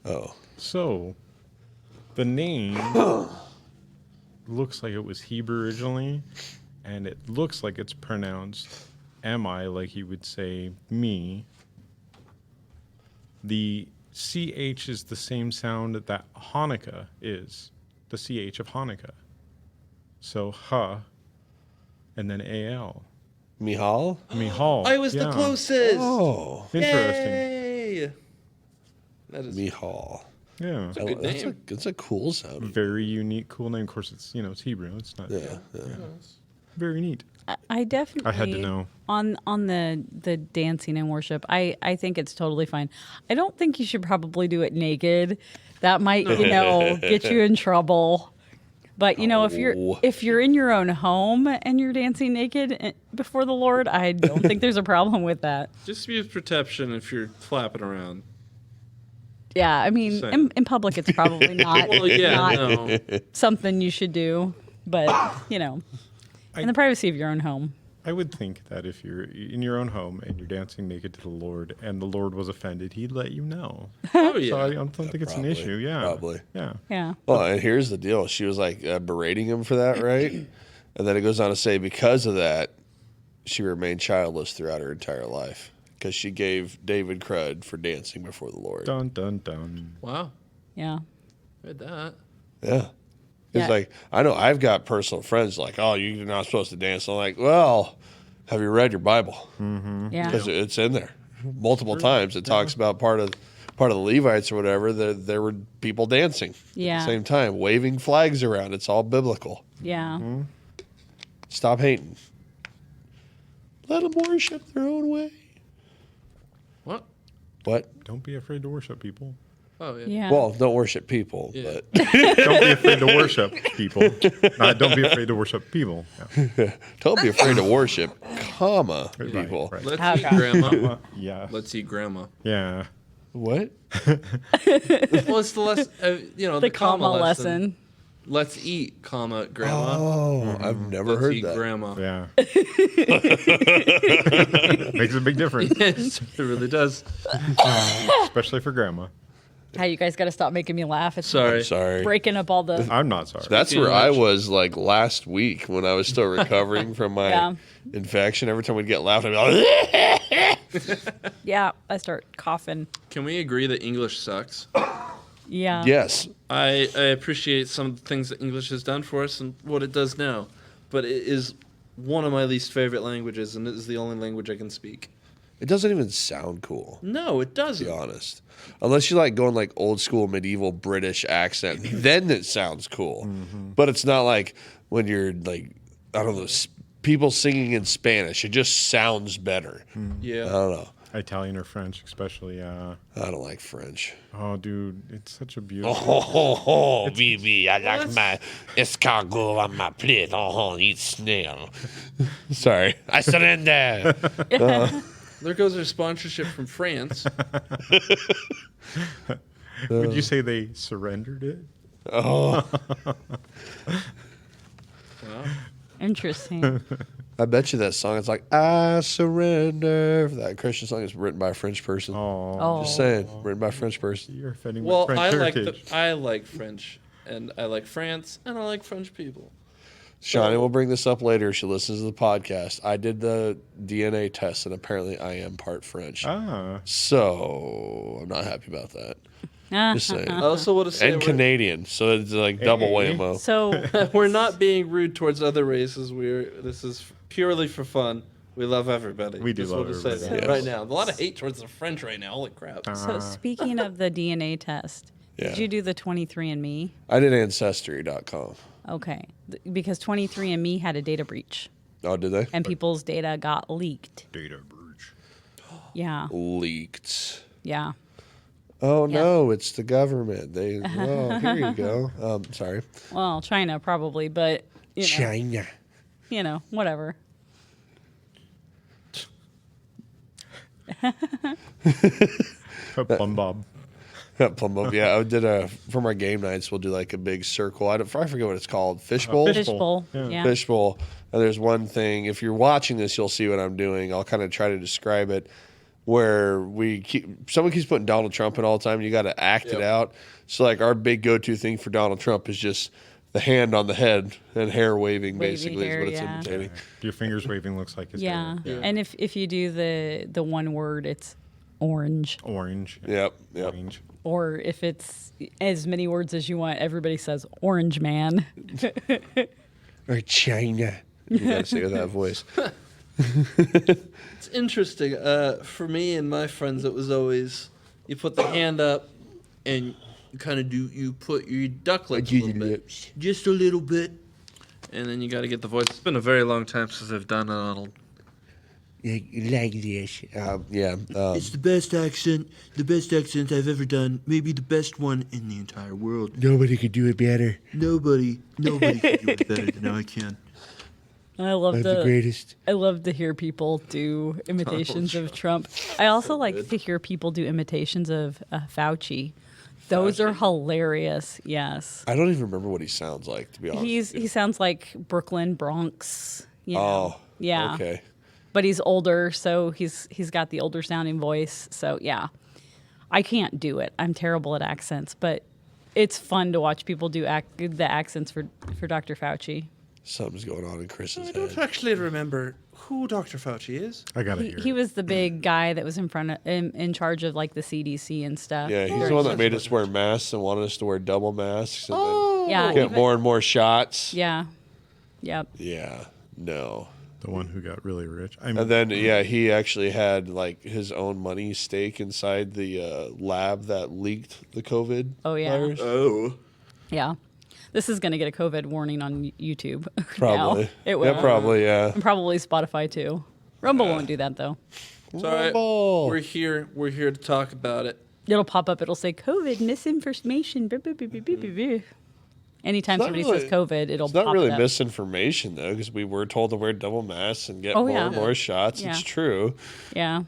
Speaker 1: Oh,
Speaker 4: So, the name looks like it was Hebrew originally, and it looks like it's pronounced "mi," like you would say "me." The CH is the same sound that Hanukkah is, the CH of Hanukkah. So, ha, and then AL.
Speaker 1: Mihal.
Speaker 4: Mihal.
Speaker 3: I was the
Speaker 4: yeah.
Speaker 3: closest.
Speaker 1: Oh,
Speaker 4: Interesting.
Speaker 3: Yay! That is
Speaker 1: Mihal.
Speaker 4: Yeah.
Speaker 3: a good name.
Speaker 1: That's a cool sound.
Speaker 4: Very unique, cool name. Of course, it's it's Hebrew. It's not
Speaker 1: Yeah.
Speaker 4: very neat.
Speaker 2: I definitely
Speaker 4: I had to know.
Speaker 2: on the dancing and worship. I think it's totally fine. I don't think you should probably do it naked. That might get you in trouble. But
Speaker 1: Oh.
Speaker 2: if you're in your own home and you're dancing naked before the Lord, I don't think there's a problem with that.
Speaker 3: Just use protection if you're flapping around.
Speaker 2: Yeah, I mean,
Speaker 3: Same.
Speaker 2: in public, it's probably not,
Speaker 3: Well, yeah,
Speaker 2: not
Speaker 3: no.
Speaker 2: something you should do. But in the privacy of your own home.
Speaker 4: I would think that if you're in your own home and you're dancing naked to the Lord and the Lord was offended, he'd let you know.
Speaker 3: Oh
Speaker 4: So I
Speaker 3: yeah.
Speaker 4: don't think it's an
Speaker 1: probably,
Speaker 4: issue. Yeah.
Speaker 1: probably.
Speaker 4: Yeah.
Speaker 2: Yeah.
Speaker 1: Well, and here's the deal. She was like berating him for that, right? And then it goes on to say, because of that, she remained childless throughout her entire life because she gave David crud for dancing before the Lord.
Speaker 4: Dun, dun, dun.
Speaker 3: Wow.
Speaker 2: Yeah.
Speaker 3: Read that.
Speaker 1: Yeah. It's
Speaker 2: Yeah.
Speaker 1: like, I know I've got personal friends like, oh, you're not supposed to dance. I'm like, well, have you read your Bible?
Speaker 2: Yeah.
Speaker 1: Because it's in there multiple times. It talks about part of the Levites or whatever. There were people dancing at
Speaker 2: Yeah.
Speaker 1: the same time, waving flags around. It's all biblical.
Speaker 2: Yeah.
Speaker 1: Stop hating. Let them worship their own way.
Speaker 3: What?
Speaker 1: What?
Speaker 4: Don't be afraid to worship people.
Speaker 3: Oh yeah.
Speaker 2: Yeah.
Speaker 1: Well, don't worship people,
Speaker 3: Yeah.
Speaker 1: but
Speaker 4: Don't be afraid to worship people. Don't be afraid to worship people. Yeah.
Speaker 1: don't be afraid to worship, people.
Speaker 4: Right.
Speaker 3: Let's
Speaker 2: Okay.
Speaker 3: eat grandma.
Speaker 4: Yeah.
Speaker 3: Let's eat grandma.
Speaker 4: Yeah.
Speaker 1: What?
Speaker 3: Well, it's the
Speaker 2: the comma lesson.
Speaker 3: Let's eat, comma, grandma.
Speaker 1: Oh, I've never
Speaker 3: Let's
Speaker 1: heard
Speaker 3: eat
Speaker 1: that.
Speaker 3: grandma.
Speaker 4: Yeah. Makes a big difference,
Speaker 3: Yes, it really does.
Speaker 4: especially for grandma.
Speaker 2: How you guys got to stop making me laugh. It's
Speaker 3: Sorry.
Speaker 1: Sorry.
Speaker 2: breaking up all the.
Speaker 4: I'm not sorry.
Speaker 1: That's
Speaker 3: Speaking
Speaker 1: where
Speaker 3: of
Speaker 1: I
Speaker 3: which-
Speaker 1: was like last week when I was still recovering from my
Speaker 2: Yeah.
Speaker 1: infection. Every time we'd get loud, I'd be like,
Speaker 2: Yeah, I start coughing.
Speaker 3: Can we agree that English sucks?
Speaker 2: Yeah.
Speaker 1: yes.
Speaker 3: I appreciate some of the things that English has done for us and what it does now, but it is one of my least favorite languages, and it is the only language I can speak.
Speaker 1: It doesn't even sound cool,
Speaker 3: No, it
Speaker 1: to
Speaker 3: doesn't.
Speaker 1: be honest. Unless you like going like old school medieval British accent, then it sounds cool. But it's not like when you're like, I don't know, people singing in Spanish. It just sounds better. I
Speaker 3: Yeah.
Speaker 1: don't know.
Speaker 4: Italian or French, especially.
Speaker 1: I don't like French.
Speaker 4: Oh, dude, it's such a beautiful.
Speaker 1: Oh, baby, I like my escargot on my plate. Oh, eat snail. Sorry, I surrender.
Speaker 3: There goes our sponsorship from France.
Speaker 4: Would you say they surrendered it?
Speaker 1: Oh,
Speaker 3: Wow.
Speaker 2: Interesting.
Speaker 1: I bet you that song. It's like I surrender. That Christian song is written by a French person.
Speaker 4: Oh,
Speaker 2: Oh.
Speaker 1: Just saying, written by a French person.
Speaker 4: you're offending
Speaker 3: Well,
Speaker 4: my
Speaker 3: I
Speaker 4: French
Speaker 3: like
Speaker 4: heritage.
Speaker 3: I like French, and I like France, and I like French people.
Speaker 1: Shawnee will bring this up later. She listens to the podcast. I did the DNA test, and apparently I am part French.
Speaker 4: Ah,
Speaker 1: So I'm not happy about that. Just saying.
Speaker 3: I also want to say
Speaker 1: And Canadian, so it's like double
Speaker 4: Hey.
Speaker 1: whammo.
Speaker 2: So
Speaker 3: we're not being rude towards other races. This is purely for fun. We love everybody.
Speaker 4: We do
Speaker 3: Just
Speaker 4: love
Speaker 3: want to say
Speaker 4: everybody.
Speaker 3: that
Speaker 1: Yes.
Speaker 3: right now. A lot of hate towards the French right now. Holy crap!
Speaker 2: So speaking of the DNA test,
Speaker 1: Yeah.
Speaker 2: did you do the 23andMe?
Speaker 1: I did Ancestry.com.
Speaker 2: Okay, because 23andMe had a data breach
Speaker 1: Oh, did they?
Speaker 2: and people's data got leaked.
Speaker 4: data breach.
Speaker 2: Yeah,
Speaker 1: Leaked.
Speaker 2: yeah.
Speaker 1: Oh
Speaker 2: Yeah.
Speaker 1: no, it's the government. They. Oh, here you go. Sorry.
Speaker 2: Well, China probably, but
Speaker 1: China.
Speaker 2: Whatever.
Speaker 4: Plum Bob.
Speaker 1: Plum Bob. Yeah, I did from our game nights. We'll do like a big circle. I forget what it's called. Fishbowl.
Speaker 2: Fishbowl.
Speaker 4: Yeah.
Speaker 2: Yeah.
Speaker 1: Fishbowl. And there's one thing. If you're watching this, you'll see what I'm doing. I'll kind of try to describe it. Where someone keeps putting Donald Trump in all the time. You got to act it out. So like our big go-to thing for Donald Trump is just the hand on the head and hair waving.
Speaker 2: Wavy
Speaker 1: Basically,
Speaker 2: hair,
Speaker 1: is what it's
Speaker 2: yeah.
Speaker 1: imitating.
Speaker 4: Your fingers waving looks like his
Speaker 2: Yeah.
Speaker 4: hair.
Speaker 2: And if you do the one word, it's orange.
Speaker 4: Orange.
Speaker 1: Yep.
Speaker 4: Orange.
Speaker 2: Or if it's as many words as you want, everybody says orange man.
Speaker 1: Or China. You got to say it with that voice.
Speaker 3: It's interesting. For me and my friends, it was always you put the hand up and you kind of you put your duck lips a little bit, just a little bit, and then you got to get the voice. It's been a very long time since I've done Donald.
Speaker 1: Like this. Yeah.
Speaker 5: It's the best accent I've ever done. Maybe the best one in the entire world.
Speaker 1: Nobody could do it better.
Speaker 5: Nobody can do it better than I can.
Speaker 2: I love
Speaker 1: I'm the greatest.
Speaker 2: I love to hear people do imitations of Trump. I also like to hear people do imitations of Fauci. Those are hilarious. Yes.
Speaker 1: I don't even remember what he sounds like, to be honest.
Speaker 2: He sounds like Brooklyn, Bronx. You know.
Speaker 1: Oh.
Speaker 2: Yeah.
Speaker 1: Okay.
Speaker 2: But he's older, so he's got the older sounding voice. So yeah, I can't do it. I'm terrible at accents, but it's fun to watch people do the accents for Dr. Fauci.
Speaker 1: Something's going on in Chris's
Speaker 3: I
Speaker 1: head.
Speaker 3: don't actually remember who Dr. Fauci is.
Speaker 4: I got it here.
Speaker 2: He was the big guy that was in charge of like the CDC and stuff.
Speaker 1: Yeah, he's the one that made us wear masks and wanted us to wear double masks and
Speaker 2: Yeah.
Speaker 1: then get
Speaker 2: even-
Speaker 1: more and more shots.
Speaker 2: Yeah. Yep.
Speaker 1: Yeah. No.
Speaker 4: The one who got really rich.
Speaker 1: And then, yeah, he actually had like his own money stake inside the lab that leaked the COVID
Speaker 2: Oh, yeah.
Speaker 1: virus.
Speaker 3: Oh.
Speaker 2: Yeah. This is going to get a COVID warning on YouTube.
Speaker 1: Probably.
Speaker 2: Now. It will.
Speaker 1: Yeah, probably, yeah.
Speaker 2: And probably Spotify too. Rumble won't do that though.
Speaker 3: It's all right.
Speaker 1: Rumble.
Speaker 3: We're here to talk about it.
Speaker 2: It'll pop up. It'll say COVID misinformation. Anytime
Speaker 1: It's not
Speaker 2: somebody
Speaker 1: really-
Speaker 2: says COVID, it'll
Speaker 1: It's not
Speaker 2: pop
Speaker 1: really
Speaker 2: it up.
Speaker 1: misinformation though, because we were told to wear double masks and get
Speaker 2: Oh,
Speaker 1: more
Speaker 2: yeah.
Speaker 1: and more shots.
Speaker 2: Yeah.
Speaker 1: It's true.
Speaker 2: Yeah.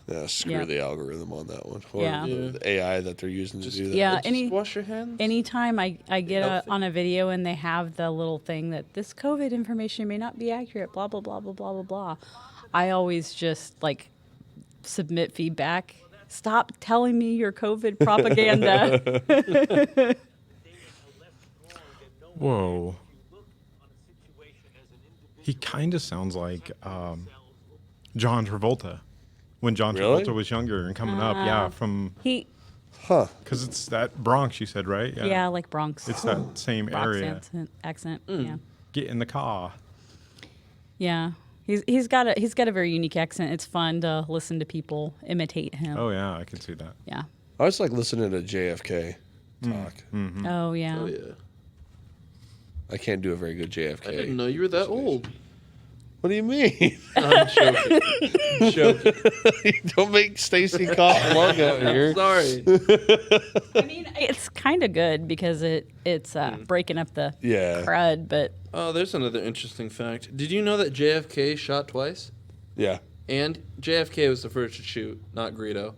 Speaker 1: Yeah, screw
Speaker 2: Yeah.
Speaker 1: the algorithm on that one. Or
Speaker 2: Yeah.
Speaker 1: the AI that they're using to do that.
Speaker 2: Yeah.
Speaker 3: Just wash your hands.
Speaker 2: Anytime I get
Speaker 3: healthy.
Speaker 2: on a video and they have the little thing that this COVID information may not be accurate, blah, blah, blah, blah, blah, blah, blah, I always just like submit feedback. Stop telling me your COVID propaganda.
Speaker 4: Whoa. He kind of sounds like John Travolta when John
Speaker 1: Really?
Speaker 4: Travolta was younger and coming up. Yeah,
Speaker 2: He,
Speaker 1: Huh.
Speaker 4: because it's that Bronx, you said, right?
Speaker 2: yeah, like Bronx.
Speaker 4: It's that same
Speaker 2: Bronx
Speaker 4: area.
Speaker 2: accent.
Speaker 1: Mm.
Speaker 2: Yeah.
Speaker 4: Get in the car.
Speaker 2: Yeah. He's got a very unique accent. It's fun to listen to people imitate him.
Speaker 4: Oh, yeah, I can see that.
Speaker 2: Yeah.
Speaker 1: I was like listening to JFK talk.
Speaker 2: Oh yeah.
Speaker 3: Oh yeah.
Speaker 1: I can't do a very good JFK.
Speaker 3: I didn't know you were that old.
Speaker 1: What do you mean?
Speaker 3: I'm joking. Joking.
Speaker 1: Don't make Stacy cough lung out here.
Speaker 3: Sorry.
Speaker 2: I mean, it's kind of good because it's breaking up the
Speaker 1: Yeah.
Speaker 2: crud, but
Speaker 3: Oh, there's another interesting fact. Did you know that JFK shot twice?
Speaker 1: Yeah.
Speaker 3: And JFK was the first to shoot, not Greedo.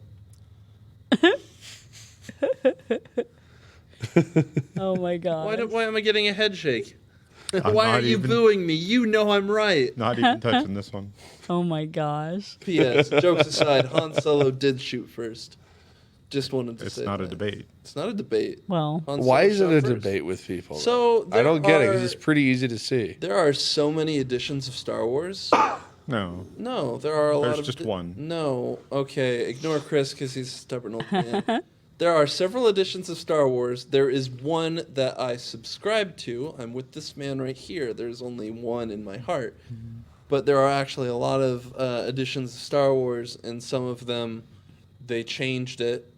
Speaker 2: oh my god.
Speaker 3: Why am I getting a head shake?
Speaker 4: I'm
Speaker 3: Why
Speaker 4: not
Speaker 3: are you
Speaker 4: even-
Speaker 3: booing me? You know I'm right.
Speaker 4: Not even touching this one.
Speaker 2: Oh my gosh.
Speaker 3: P.S. Jokes aside, Han Solo did shoot first. Just wanted to
Speaker 4: It's
Speaker 3: say
Speaker 4: not a
Speaker 3: that.
Speaker 4: debate.
Speaker 3: It's not a debate.
Speaker 2: Well,
Speaker 3: Han
Speaker 1: Why
Speaker 3: Solo
Speaker 1: is it
Speaker 3: shot
Speaker 1: a
Speaker 3: first.
Speaker 1: debate with people?
Speaker 3: So
Speaker 1: I don't get it because
Speaker 3: there
Speaker 1: it's pretty easy to see.
Speaker 3: There are so many editions of Star Wars.
Speaker 4: No.
Speaker 3: No, there are a lot
Speaker 4: There's
Speaker 3: of.
Speaker 4: just one.
Speaker 3: No, okay, ignore Chris because he's a stubborn old man. There are several editions of Star Wars. There is one that I subscribe to. I'm with this man right here. There's only one in my heart. But there are actually a lot of editions of Star Wars, and some of them, they changed it.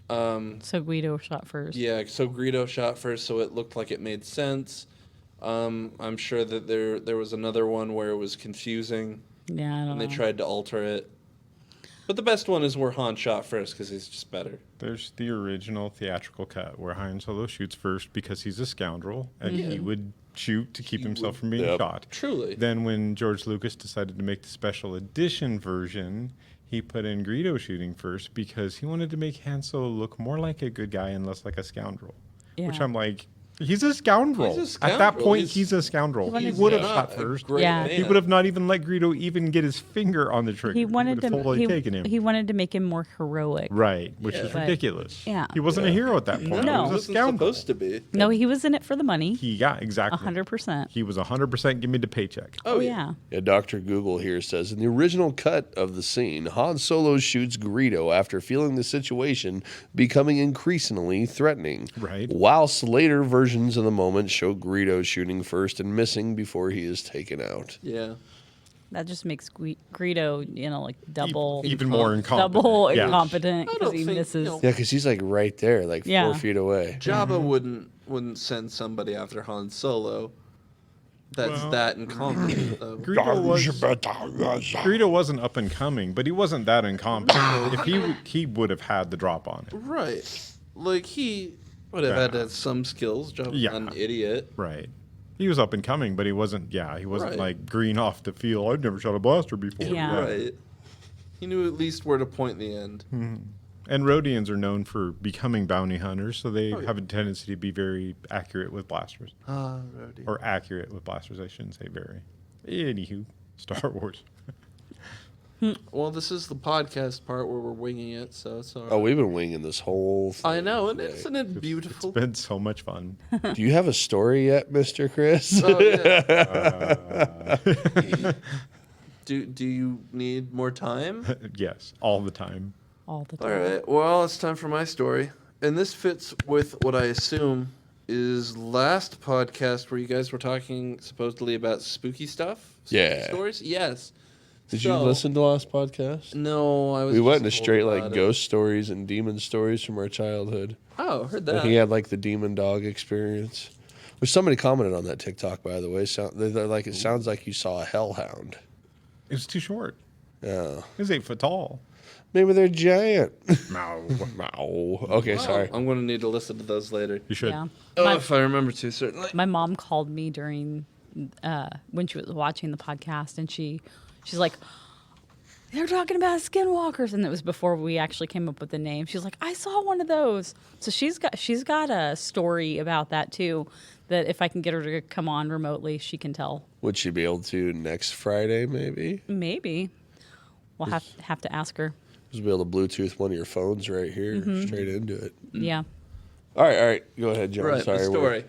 Speaker 2: so Guido shot first.
Speaker 3: Yeah, so Greedo shot first, so it looked like it made sense. I'm sure that there was another one where it was confusing,
Speaker 2: Yeah, I don't
Speaker 3: and
Speaker 2: know.
Speaker 3: they tried to alter it. But the best one is where Han shot first, because he's just better.
Speaker 4: There's the original theatrical cut where Han Solo shoots first because he's a scoundrel and he would shoot to keep himself from being
Speaker 1: Yep.
Speaker 4: shot.
Speaker 3: Truly.
Speaker 4: Then when George Lucas decided to make the special edition version, he put in Greedo shooting first because he wanted to make Han Solo look more like a good guy and less like a scoundrel. Which
Speaker 2: Yeah.
Speaker 4: I'm like, he's a scoundrel.
Speaker 3: He's a
Speaker 4: At that
Speaker 3: scoundrel.
Speaker 4: point, he's a scoundrel. He
Speaker 2: He's
Speaker 4: would have
Speaker 3: not
Speaker 4: shot
Speaker 3: a
Speaker 4: first.
Speaker 3: great
Speaker 2: Yeah.
Speaker 4: He
Speaker 3: man.
Speaker 4: would have not even let Greedo even get his finger on the trigger.
Speaker 2: He wanted
Speaker 4: would have totally taken
Speaker 2: to
Speaker 4: him.
Speaker 2: he wanted to make him more heroic.
Speaker 4: Right, which
Speaker 3: Yeah.
Speaker 4: is
Speaker 2: But-
Speaker 4: ridiculous.
Speaker 2: yeah.
Speaker 4: He wasn't a hero at that point.
Speaker 2: No.
Speaker 4: He was a
Speaker 3: wasn't
Speaker 4: scoundrel.
Speaker 3: supposed to be.
Speaker 2: No, he was in it for the money.
Speaker 4: Yeah, exactly.
Speaker 2: 100%.
Speaker 4: He was 100% give me the paycheck.
Speaker 2: Oh yeah.
Speaker 1: Yeah, Dr. Google here says in the original cut of the scene, Han Solo shoots Greedo after feeling the situation becoming increasingly threatening.
Speaker 4: Right.
Speaker 1: Whilst later versions of the moment show Greedo shooting first and missing before he is taken out.
Speaker 3: Yeah.
Speaker 2: That just makes Greedo, like double
Speaker 4: Even more incompetent.
Speaker 2: double
Speaker 4: Yeah.
Speaker 2: incompetent
Speaker 3: I
Speaker 2: because
Speaker 3: don't
Speaker 2: he
Speaker 3: think,
Speaker 2: misses.
Speaker 1: Yeah, because he's like right there, like
Speaker 2: Yeah.
Speaker 1: 4 feet away.
Speaker 3: Jabba wouldn't send somebody after Han Solo. That's
Speaker 4: Well-
Speaker 3: that incompetent though.
Speaker 4: Greedo wasn't up and coming, but he wasn't that incompetent. If he would have had the drop on it.
Speaker 3: Right. Like he would have had to have some skills. Jabba's
Speaker 4: Yeah.
Speaker 3: not an idiot.
Speaker 4: Right. He was up and coming, but he wasn't. Yeah, he wasn't
Speaker 3: Right.
Speaker 4: like green off the field. I've never shot a blaster before.
Speaker 2: Yeah.
Speaker 3: Right. He knew at least where to point the end.
Speaker 4: And Rhodians are known for becoming bounty hunters, so they
Speaker 3: Oh, yeah.
Speaker 4: have a tendency to be very accurate with blasters,
Speaker 3: Ah, Rhodey.
Speaker 4: or accurate with blasters. I shouldn't say very. Anywho, Star Wars.
Speaker 3: Well, this is the podcast part where we're winging it, so it's all right.
Speaker 1: Oh, we've been winging this whole thing.
Speaker 3: I know, and
Speaker 1: today.
Speaker 3: isn't it beautiful?
Speaker 4: It's been so much fun.
Speaker 1: Do you have a story yet, Mr. Chris?
Speaker 3: Oh, yeah. Do you need more time?
Speaker 4: Yes, all the time.
Speaker 2: all the
Speaker 3: All
Speaker 2: time.
Speaker 3: right. Well, it's time for my story, and this fits with what I assume is last podcast where you guys were talking supposedly about spooky stuff. Spooky
Speaker 1: Yeah.
Speaker 3: Stories. Yes.
Speaker 1: Did you
Speaker 3: So-
Speaker 1: listen to last podcast?
Speaker 3: No, I was.
Speaker 1: We went
Speaker 3: just
Speaker 1: into
Speaker 3: told
Speaker 1: straight
Speaker 3: about
Speaker 1: like
Speaker 3: it.
Speaker 1: ghost stories and demon stories from our childhood.
Speaker 3: Oh, heard
Speaker 1: And
Speaker 3: that.
Speaker 1: he had like the demon dog experience. Which somebody commented on that TikTok, by the way. They're like, it sounds like you saw a hellhound.
Speaker 4: It was too short.
Speaker 1: Yeah.
Speaker 4: He was 8 foot tall.
Speaker 1: Maybe they're giant.
Speaker 4: No.
Speaker 1: No. Okay, sorry.
Speaker 3: I'm going to need to listen to those later.
Speaker 4: You should.
Speaker 2: Yeah.
Speaker 3: Oh, if I remember to, certainly.
Speaker 2: My mom called me during when she was watching the podcast, and she's like, "They're talking about skinwalkers," and it was before we actually came up with the name. She's like, "I saw one of those." So she's got a story about that too. That if I can get her to come on remotely, she can tell.
Speaker 1: Would she be able to next Friday, maybe?
Speaker 2: Maybe we'll have to ask her.
Speaker 1: Just be able to Bluetooth one of your phones right here, straight into it.
Speaker 2: Yeah.
Speaker 1: All right. Go ahead, John.
Speaker 3: Right,
Speaker 1: Sorry.
Speaker 3: the story.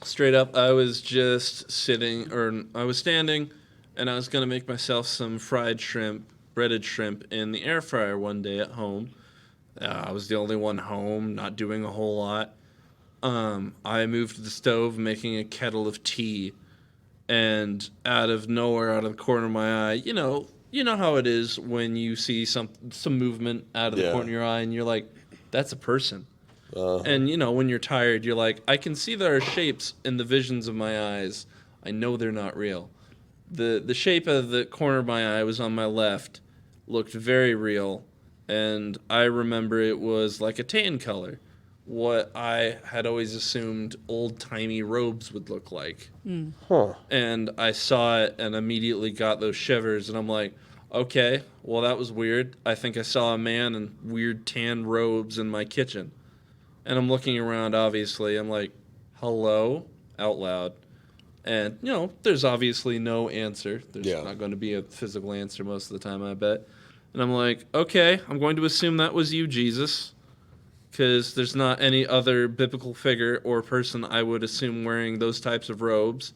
Speaker 3: Straight up, I was just sitting, or I was standing, and I was going to make myself some fried shrimp, breaded shrimp, in the air fryer one day at home. I was the only one home, not doing a whole lot. I moved to the stove, making a kettle of tea, and out of nowhere, out of the corner of my eye, you know how it is when you see some movement out of the corner of your eye, and you're like, that's a person. And, when you're tired, you're like, I can see there are shapes in the visions of my eyes. I know they're not real. The shape of the corner of my eye was on my left, looked very real, and I remember it was like a tan color, what I had always assumed old-timey robes would look like.
Speaker 1: Huh.
Speaker 3: And I saw it and immediately got those shivers, and I'm like, okay, well, that was weird. I think I saw a man in weird tan robes in my kitchen. And I'm looking around, obviously. I'm like, hello, out loud. And, there's obviously no answer. There's not going to be a physical answer most of the time, I bet. And I'm like, okay, I'm going to assume that was you, Jesus, because there's not any other biblical figure or person I would assume wearing those types of robes.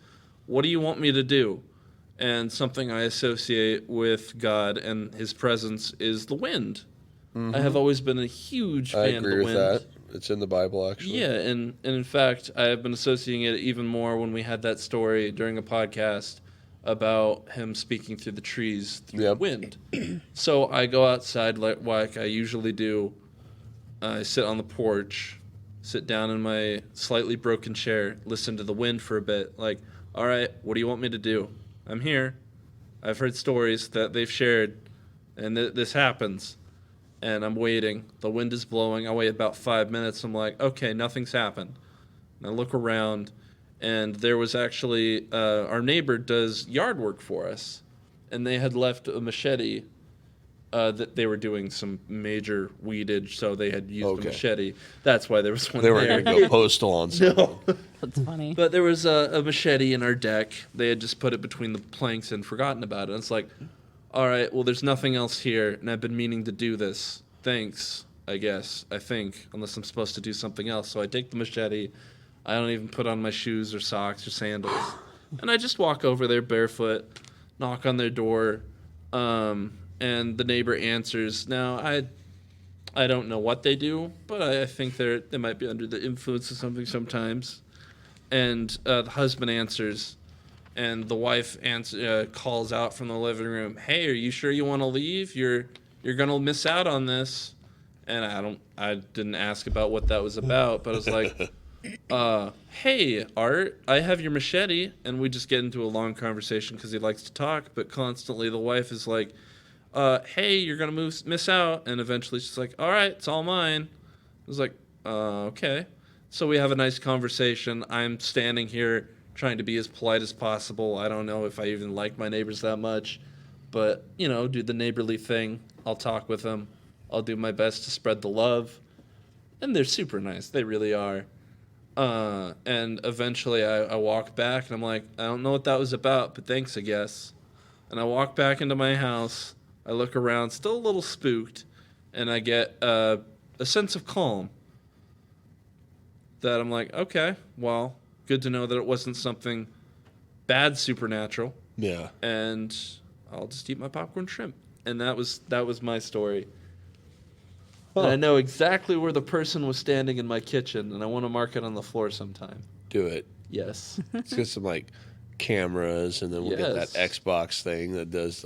Speaker 3: What do you want me to do? And something I associate with God and his presence is the wind. Mm-hmm. I have always been a huge fan of the wind.
Speaker 1: I agree with that. It's in the Bible, actually.
Speaker 3: Yeah, and in fact, I have been associating it even more when we had that story during a podcast about him speaking through the trees through the wind. So I go outside like I usually do. I sit on the porch, sit down in my slightly broken chair, listen to the wind for a bit. Like, all right, what do you want me to do? I'm here. I've heard stories that they've shared, and this happens. And I'm waiting. The wind is blowing. I wait about 5 minutes. I'm like, okay, nothing's happened. And I look around, and there was actually our neighbor does yard work for us, and they had left a machete. That they were doing some major weedage, so they had used a machete. That's why there was one.
Speaker 1: They were going to go postal on something.
Speaker 3: No.
Speaker 2: That's funny.
Speaker 3: But there was a machete in our deck. They had just put it between the planks and forgotten about it. And it's like, all right, well, there's nothing else here, and I've been meaning to do this. Thanks, I guess, I think, unless I'm supposed to do something else. So I take the machete. I don't even put on my shoes or socks or sandals. And I just walk over there barefoot, knock on their door, and the neighbor answers. Now, I don't know what they do, but I think they might be under the influence of something sometimes. And the husband answers. And the wife calls out from the living room, "Hey, are you sure you want to leave? You're gonna miss out on this." And I didn't ask about what that was about, but I was like, "Hey, Art, I have your machete," and we just get into a long conversation because he likes to talk. But constantly, the wife is like, "Hey, you're gonna miss out," and eventually she's like, "All right, it's all mine." I was like, "Okay." So we have a nice conversation. I'm standing here trying to be as polite as possible. I don't know if I even like my neighbors that much, but, do the neighborly thing. I'll talk with them. I'll do my best to spread the love. And they're super nice. They really are. And eventually I walk back, and I'm like, I don't know what that was about, but thanks, I guess. And I walk back into my house. I look around, still a little spooked, and I get a sense of calm. That I'm like, okay, well, good to know that it wasn't something bad supernatural.
Speaker 1: Yeah.
Speaker 3: And I'll just eat my popcorn shrimp. And that was my story. Huh. And I know exactly where the person was standing in my kitchen, and I want to mark it on the floor sometime.
Speaker 1: Do it.
Speaker 3: Yes.
Speaker 1: Let's get some cameras, and then we'll get that Xbox thing that does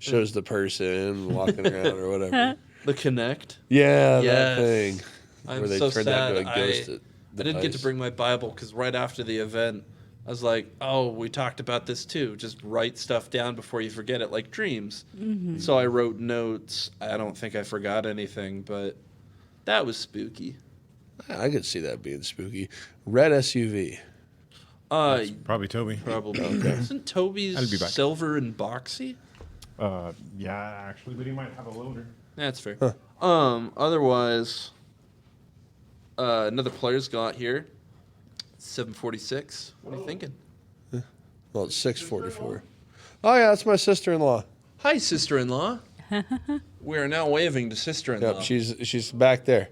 Speaker 1: shows the person walking around or whatever.
Speaker 3: The Kinect.
Speaker 1: Yeah, that thing.
Speaker 3: I'm
Speaker 1: where they
Speaker 3: so
Speaker 1: turn
Speaker 3: sad.
Speaker 1: that into a ghost.
Speaker 3: I didn't get to bring my Bible because right after the event, I was like, oh, we talked about this too. Just write stuff down before you forget it, like dreams.
Speaker 2: Mm-hmm.
Speaker 3: So I wrote notes. I don't think I forgot anything, but that was spooky.
Speaker 1: I could see that being spooky. Red SUV.
Speaker 4: Probably Toby.
Speaker 3: Probably. Isn't
Speaker 4: I'll be
Speaker 3: Toby's
Speaker 4: back.
Speaker 3: silver and boxy?
Speaker 4: Yeah, actually, but he might have a loader.
Speaker 3: That's fair. Otherwise, another player's got here. 746. What are you thinking?
Speaker 1: Well, it's 644. Oh, yeah, that's my sister-in-law.
Speaker 3: Hi, sister-in-law. We are now waving to sister-in-law.
Speaker 1: Yep, she's back there.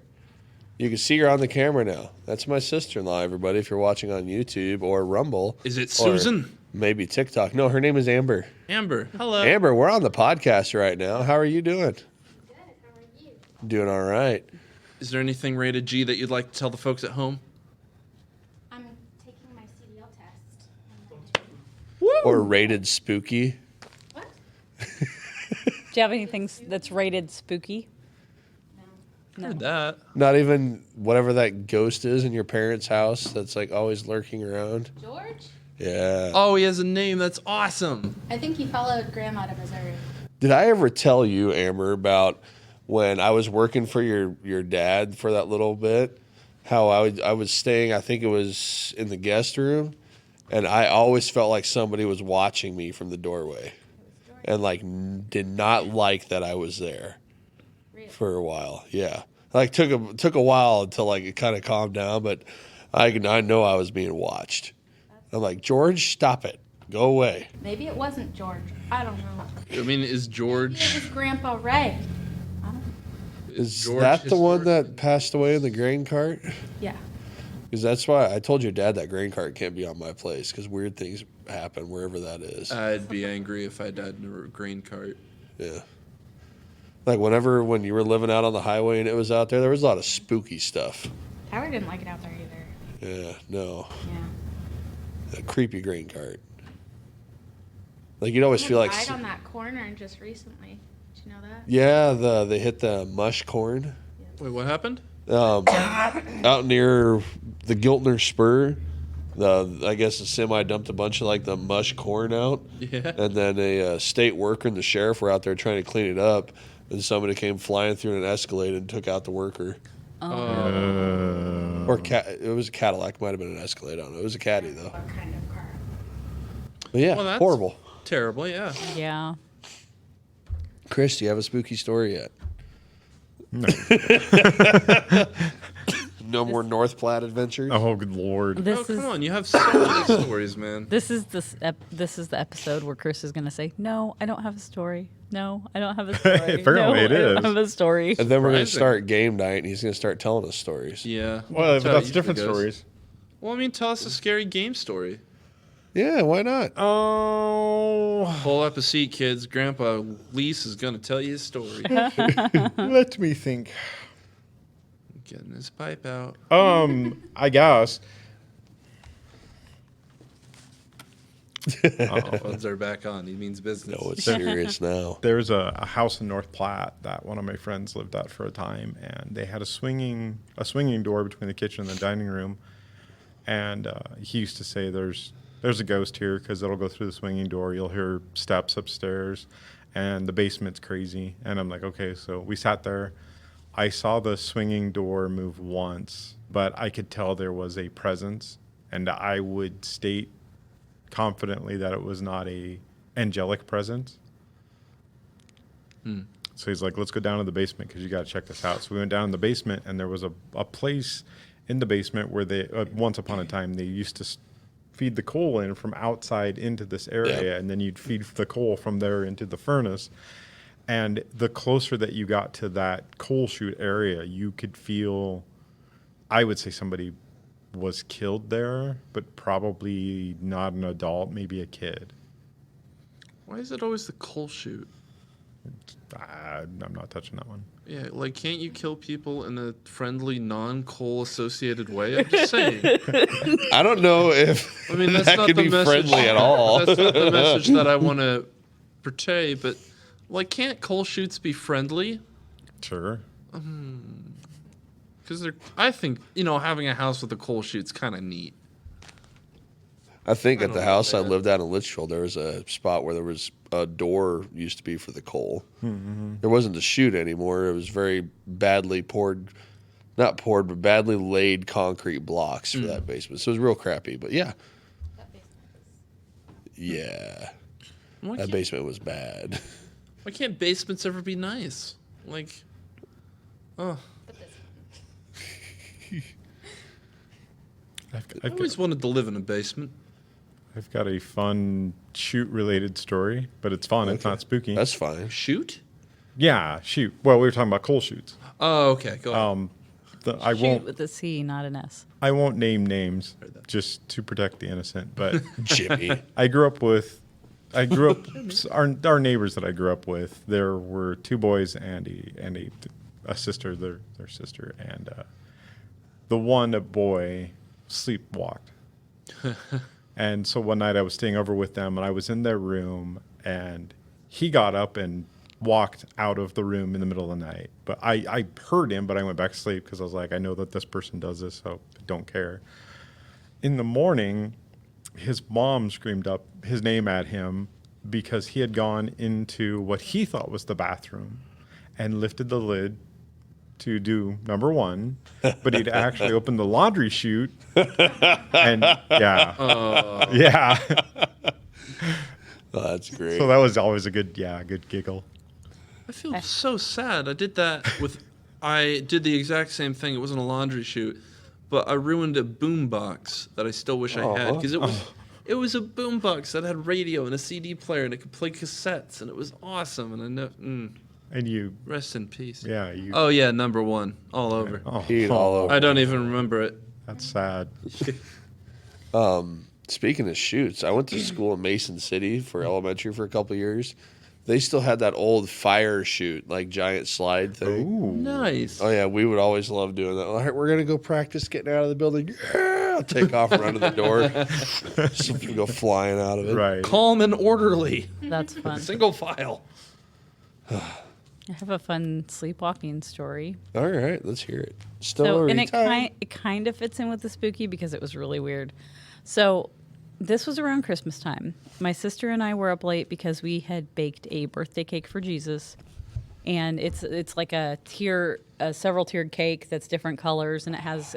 Speaker 1: You can see her on the camera now. That's my sister-in-law, everybody, if you're watching on YouTube or Rumble.
Speaker 3: Is it
Speaker 1: or
Speaker 3: Susan?
Speaker 1: Maybe TikTok. No, her name is Amber.
Speaker 3: Amber. Hello.
Speaker 1: Amber, we're on the podcast right now. How are you doing?
Speaker 6: Good. How are you?
Speaker 1: Doing all right.
Speaker 3: Is there anything rated G that you'd like to tell the folks at home?
Speaker 6: I'm taking my CDL test.
Speaker 1: Or rated spooky.
Speaker 6: What?
Speaker 2: Do you have anything that's rated spooky?
Speaker 3: Heard that.
Speaker 1: Not even whatever that ghost is in your parents' house that's like always lurking around.
Speaker 6: George?
Speaker 1: Yeah.
Speaker 3: Oh, he has a name. That's awesome.
Speaker 6: I think he followed Grandma to Missouri.
Speaker 1: Did I ever tell you, Amber, about when I was working for your dad for that little bit? How I was staying, I think it was in the guest room, and I always felt like somebody was watching me from the doorway, and like did not like that I was there for a while. Yeah, like took a while until like it kind of calmed down, but I know I was being watched. I'm like, George, stop it, go away.
Speaker 6: Maybe it wasn't George. I don't know.
Speaker 3: I mean, is
Speaker 6: Maybe
Speaker 3: George...
Speaker 6: it was Grandpa Ray. I don't know.
Speaker 1: Is
Speaker 3: George
Speaker 1: that the one
Speaker 3: George-
Speaker 1: that passed away in the grain cart?
Speaker 6: Yeah.
Speaker 1: Because that's why I told your dad that grain cart can't be on my place because weird things happen wherever that is.
Speaker 3: I'd be angry if I died in a grain cart.
Speaker 1: Yeah. Like when you were living out on the highway and it was out there was a lot of spooky stuff.
Speaker 6: Tyler didn't like it out there either.
Speaker 1: Yeah, no.
Speaker 6: Yeah.
Speaker 1: A creepy grain cart. Like you'd always feel like
Speaker 6: died on that corner just recently. Did you know that?
Speaker 1: yeah, they hit the mush corn.
Speaker 3: Wait, what happened?
Speaker 1: Out near the Giltner Spur. I guess the semi dumped a bunch of like the mush corn out.
Speaker 3: Yeah.
Speaker 1: And then a state worker and the sheriff were out there trying to clean it up. And somebody came flying through in an Escalade and took out the worker. Or it was a Cadillac, might have been an Escalade. I don't know. It was a Caddy though.
Speaker 6: What kind of car?
Speaker 1: But yeah,
Speaker 3: Well, that's
Speaker 1: horrible.
Speaker 3: Terrible, yeah.
Speaker 2: Yeah.
Speaker 1: Chris, do you have a spooky story yet?
Speaker 4: No.
Speaker 1: No more North Platte adventures.
Speaker 4: Oh, good lord.
Speaker 3: Oh,
Speaker 2: This
Speaker 3: come
Speaker 2: is
Speaker 3: on. You have so many stories, man.
Speaker 2: this is the episode where Chris is gonna say, "No, I don't have a story. No, I don't have a story.
Speaker 4: Apparently
Speaker 2: no,
Speaker 4: it
Speaker 2: I don't
Speaker 4: is.
Speaker 2: have a story."
Speaker 1: And then we're going to
Speaker 3: Surprising.
Speaker 1: start game night, and he's going to start telling us stories.
Speaker 3: Yeah.
Speaker 4: Well,
Speaker 3: That's
Speaker 4: but
Speaker 3: how it
Speaker 4: that's different
Speaker 3: usually goes.
Speaker 4: stories.
Speaker 3: Well, I mean, tell us a scary game story.
Speaker 1: Yeah, why not?
Speaker 4: Oh,
Speaker 3: Pull up a seat, kids. Grandpa Lease is going to tell you a story.
Speaker 4: let me think.
Speaker 3: Getting his pipe out.
Speaker 4: I guess.
Speaker 3: Phones are back on. He means business.
Speaker 1: No, it's serious now.
Speaker 4: There's a house in North Platte that one of my friends lived at for a time, and they had a swinging door between the kitchen and the dining room. And he used to say, "There's a ghost here because it'll go through the swinging door. You'll hear steps upstairs, and the basement's crazy." And I'm like, okay. So we sat there. I saw the swinging door move once, but I could tell there was a presence, and I would state confidently that it was not a angelic presence. So he's like, "Let's go down to the basement because you got to check this out." So we went down in the basement, and there was a place in the basement where they once upon a time they used to feed the coal in from outside into this area,
Speaker 1: Yeah.
Speaker 4: and then you'd feed the coal from there into the furnace. And the closer that you got to that coal chute area, you could feel, I would say somebody was killed there, but probably not an adult, maybe a kid.
Speaker 3: Why is it always the coal chute?
Speaker 4: I'm not touching that one.
Speaker 3: Yeah, like, can't you kill people in a friendly, non-coal associated way? I'm just saying.
Speaker 1: I don't know if
Speaker 3: I mean, that's
Speaker 1: that
Speaker 3: not
Speaker 1: could
Speaker 3: the
Speaker 1: be
Speaker 3: message.
Speaker 1: friendly at all.
Speaker 3: That's not the message that I want to portray, but, like, can't coal chutes be friendly?
Speaker 4: Sure.
Speaker 3: Because I think, having a house with a coal chute's kind of neat.
Speaker 1: I think at
Speaker 3: don't
Speaker 1: the
Speaker 3: know,
Speaker 1: house I
Speaker 3: man.
Speaker 1: lived at in Litchfield, there was a spot where there was a door used to be for the coal. There wasn't the chute anymore. It was very badly not poured, but badly laid concrete blocks for that basement. So it was real crappy. But yeah, yeah,
Speaker 3: Why
Speaker 1: that
Speaker 3: can't,
Speaker 1: basement was bad.
Speaker 3: why can't basements ever be nice? Like, oh, I always wanted to live in a basement.
Speaker 4: I've got a fun shoot-related story, but it's fun. It's not spooky.
Speaker 1: That's fine.
Speaker 3: Shoot?
Speaker 4: Yeah, shoot. Well, we were talking about coal shoots.
Speaker 3: Oh, okay. Go ahead.
Speaker 4: I
Speaker 2: Shoot
Speaker 4: won't.
Speaker 2: with a C, not an S.
Speaker 4: I won't name names just to protect the innocent. But
Speaker 1: Jimmy.
Speaker 4: I grew up. Our neighbors that I grew up with. There were two boys and a sister. Their sister, and the one boy sleepwalked. And so one night I was staying over with them, and I was in their room, and he got up and walked out of the room in the middle of the night. But I heard him, but I went back to sleep because I was like, I know that this person does this, so I don't care. In the morning, his mom screamed up his name at him because he had gone into what he thought was the bathroom and lifted the lid to do number one, but he'd actually opened the laundry chute, and yeah.
Speaker 1: Oh, that's great.
Speaker 4: So that was always a good giggle.
Speaker 3: I feel so sad. I did the exact same thing. It wasn't a laundry chute, but I ruined a boombox that I still wish I had because it was a boombox that had radio and a CD player and it could play cassettes and it was awesome. And I know,
Speaker 4: And you,
Speaker 3: rest in peace.
Speaker 4: yeah, you.
Speaker 3: Oh yeah, number one, all over.
Speaker 4: Oh,
Speaker 1: He'd all over.
Speaker 3: I don't even remember it.
Speaker 4: that's sad.
Speaker 1: Speaking of shoots, I went to school in Mason City for elementary for a couple of years. They still had that old fire chute, like giant slide thing.
Speaker 4: Ooh.
Speaker 3: Nice.
Speaker 1: Oh yeah, we would always love doing that. All right, we're gonna go practice getting out of the building. Yeah, I'll take off and run to the door. Something go flying out of it.
Speaker 4: Right.
Speaker 3: Calm and orderly.
Speaker 2: That's fun.
Speaker 3: Single file.
Speaker 2: I have a fun sleepwalking story.
Speaker 1: All right, let's hear it.
Speaker 2: So,
Speaker 1: Story
Speaker 2: and
Speaker 1: time.
Speaker 2: it kind of fits in with the spooky because it was really weird. So, this was around Christmas time. My sister and I were up late because we had baked a birthday cake for Jesus, and it's like a several tiered cake that's different colors, and it has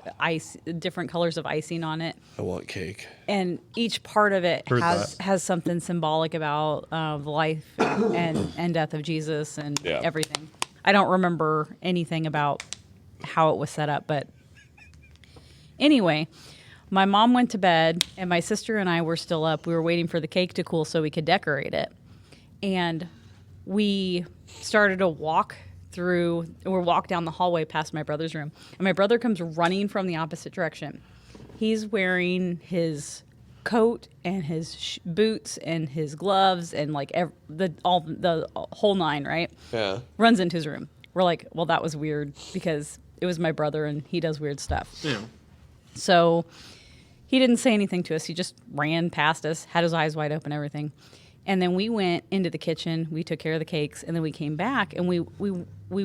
Speaker 2: different colors of icing on it.
Speaker 1: I want cake.
Speaker 2: And each part of it
Speaker 4: Heard
Speaker 2: has something symbolic about the life and death of Jesus and
Speaker 1: Yeah.
Speaker 2: everything. I don't remember anything about how it was set up, but anyway, my mom went to bed and my sister and I were still up. We were waiting for the cake to cool so we could decorate it. And we started to walk down the hallway past my brother's room. And my brother comes running from the opposite direction. He's wearing his coat and his boots and his gloves and like the whole nine, right?
Speaker 1: Yeah.
Speaker 2: Runs into his room. We're like, well, that was weird because it was my brother and he does weird stuff.
Speaker 3: Yeah.
Speaker 2: So he didn't say anything to us. He just ran past us, had his eyes wide open, everything. And then we went into the kitchen. We took care of the cakes, and then we came back, and we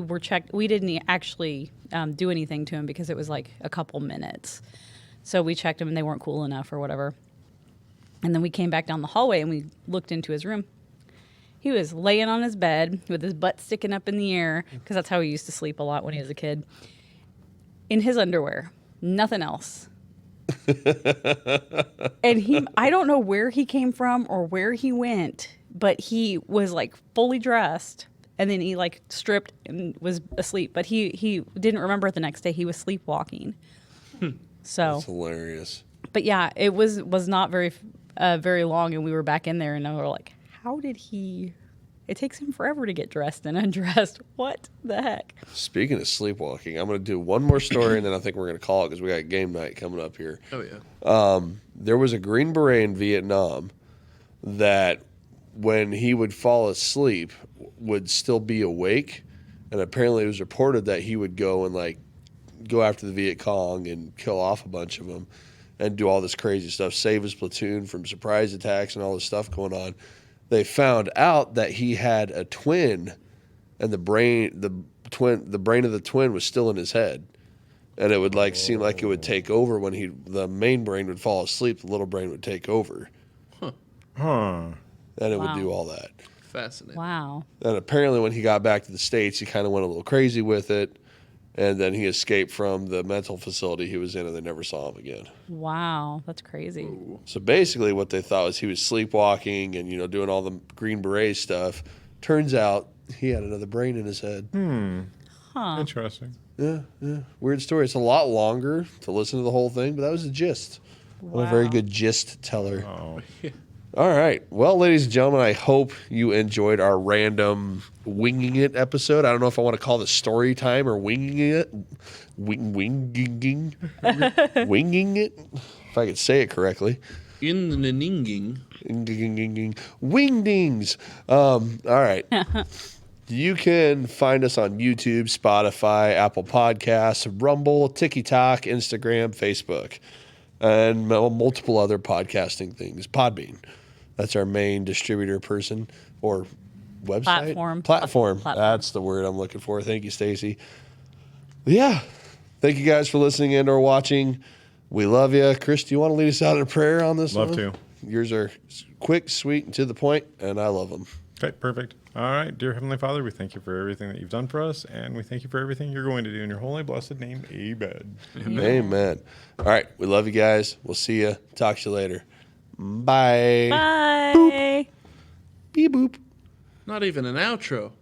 Speaker 2: were checked. We didn't actually do anything to him because it was like a couple minutes. So we checked him, and they weren't cool enough or whatever. And then we came back down the hallway, and we looked into his room. He was laying on his bed with his butt sticking up in the air, because that's how he used to sleep a lot when he was a kid, in his underwear. Nothing else. And I don't know where he came from or where he went, but he was like fully dressed and then he like stripped and was asleep, but he didn't remember it the next day. He was sleepwalking. So
Speaker 1: That's hilarious.
Speaker 2: but yeah, it was not very long, and we were back in there and we were like, how did he, it takes him forever to get dressed and undressed. What the heck?
Speaker 1: Speaking of sleepwalking, I'm going to do one more story and then I think we're going to call it because we got game night coming up here.
Speaker 3: Oh yeah.
Speaker 1: There was a Green Beret in Vietnam that when he would fall asleep would still be awake. And apparently it was reported that he would go and like go after the Viet Cong and kill off a bunch of them and do all this crazy stuff, save his platoon from surprise attacks and all this stuff going on. They found out that he had a twin, and the brain of the twin was still in his head. and it would like seem like it would take over when the main brain would fall asleep. The little brain would take over,
Speaker 4: Huh.
Speaker 1: and it would
Speaker 2: Wow.
Speaker 1: do all that.
Speaker 3: Fascinating.
Speaker 2: Wow.
Speaker 1: And apparently, when he got back to the States, he kind of went a little crazy with it. And then he escaped from the mental facility he was in, and they never saw him again.
Speaker 2: Wow. That's crazy.
Speaker 1: So basically, what they thought was he was sleepwalking and doing all the Green Beret stuff. Turns out he had another brain in his head.
Speaker 2: Huh.
Speaker 4: Interesting.
Speaker 1: Yeah. Weird story. It's a lot longer to listen to the whole thing, but that was the gist. I'm a very
Speaker 2: Wow.
Speaker 1: good gist teller.
Speaker 4: Oh,
Speaker 1: All right. Well, ladies and gentlemen, I hope you enjoyed our random winging it episode. I don't know if I want to call this story time or winging it. Winging it, if I could say it correctly.
Speaker 3: In the ninging.
Speaker 1: Wingdings. All right. You can find us on YouTube, Spotify, Apple Podcasts, Rumble, TikTok, Instagram, Facebook, and multiple other podcasting things. Podbean. That's our main distributor person or website. Platform. That's the word I'm looking for. Thank you, Stacy. Yeah. Thank you guys for listening and or watching. We love you. Chris, do you want to lead us out in a prayer on this
Speaker 4: love
Speaker 1: one?
Speaker 4: to.
Speaker 1: Yours are quick, sweet, and to the point, and I love them.
Speaker 4: Okay, perfect. All right, dear Heavenly Father, we thank you for everything that you've done for us, and we thank you for everything you're going to do in your holy, blessed name. Amen.
Speaker 1: Amen. All right. We love you guys. We'll see you. Talk to you later. Bye.
Speaker 2: Bye.
Speaker 1: Beep boop.
Speaker 3: Not even an outro.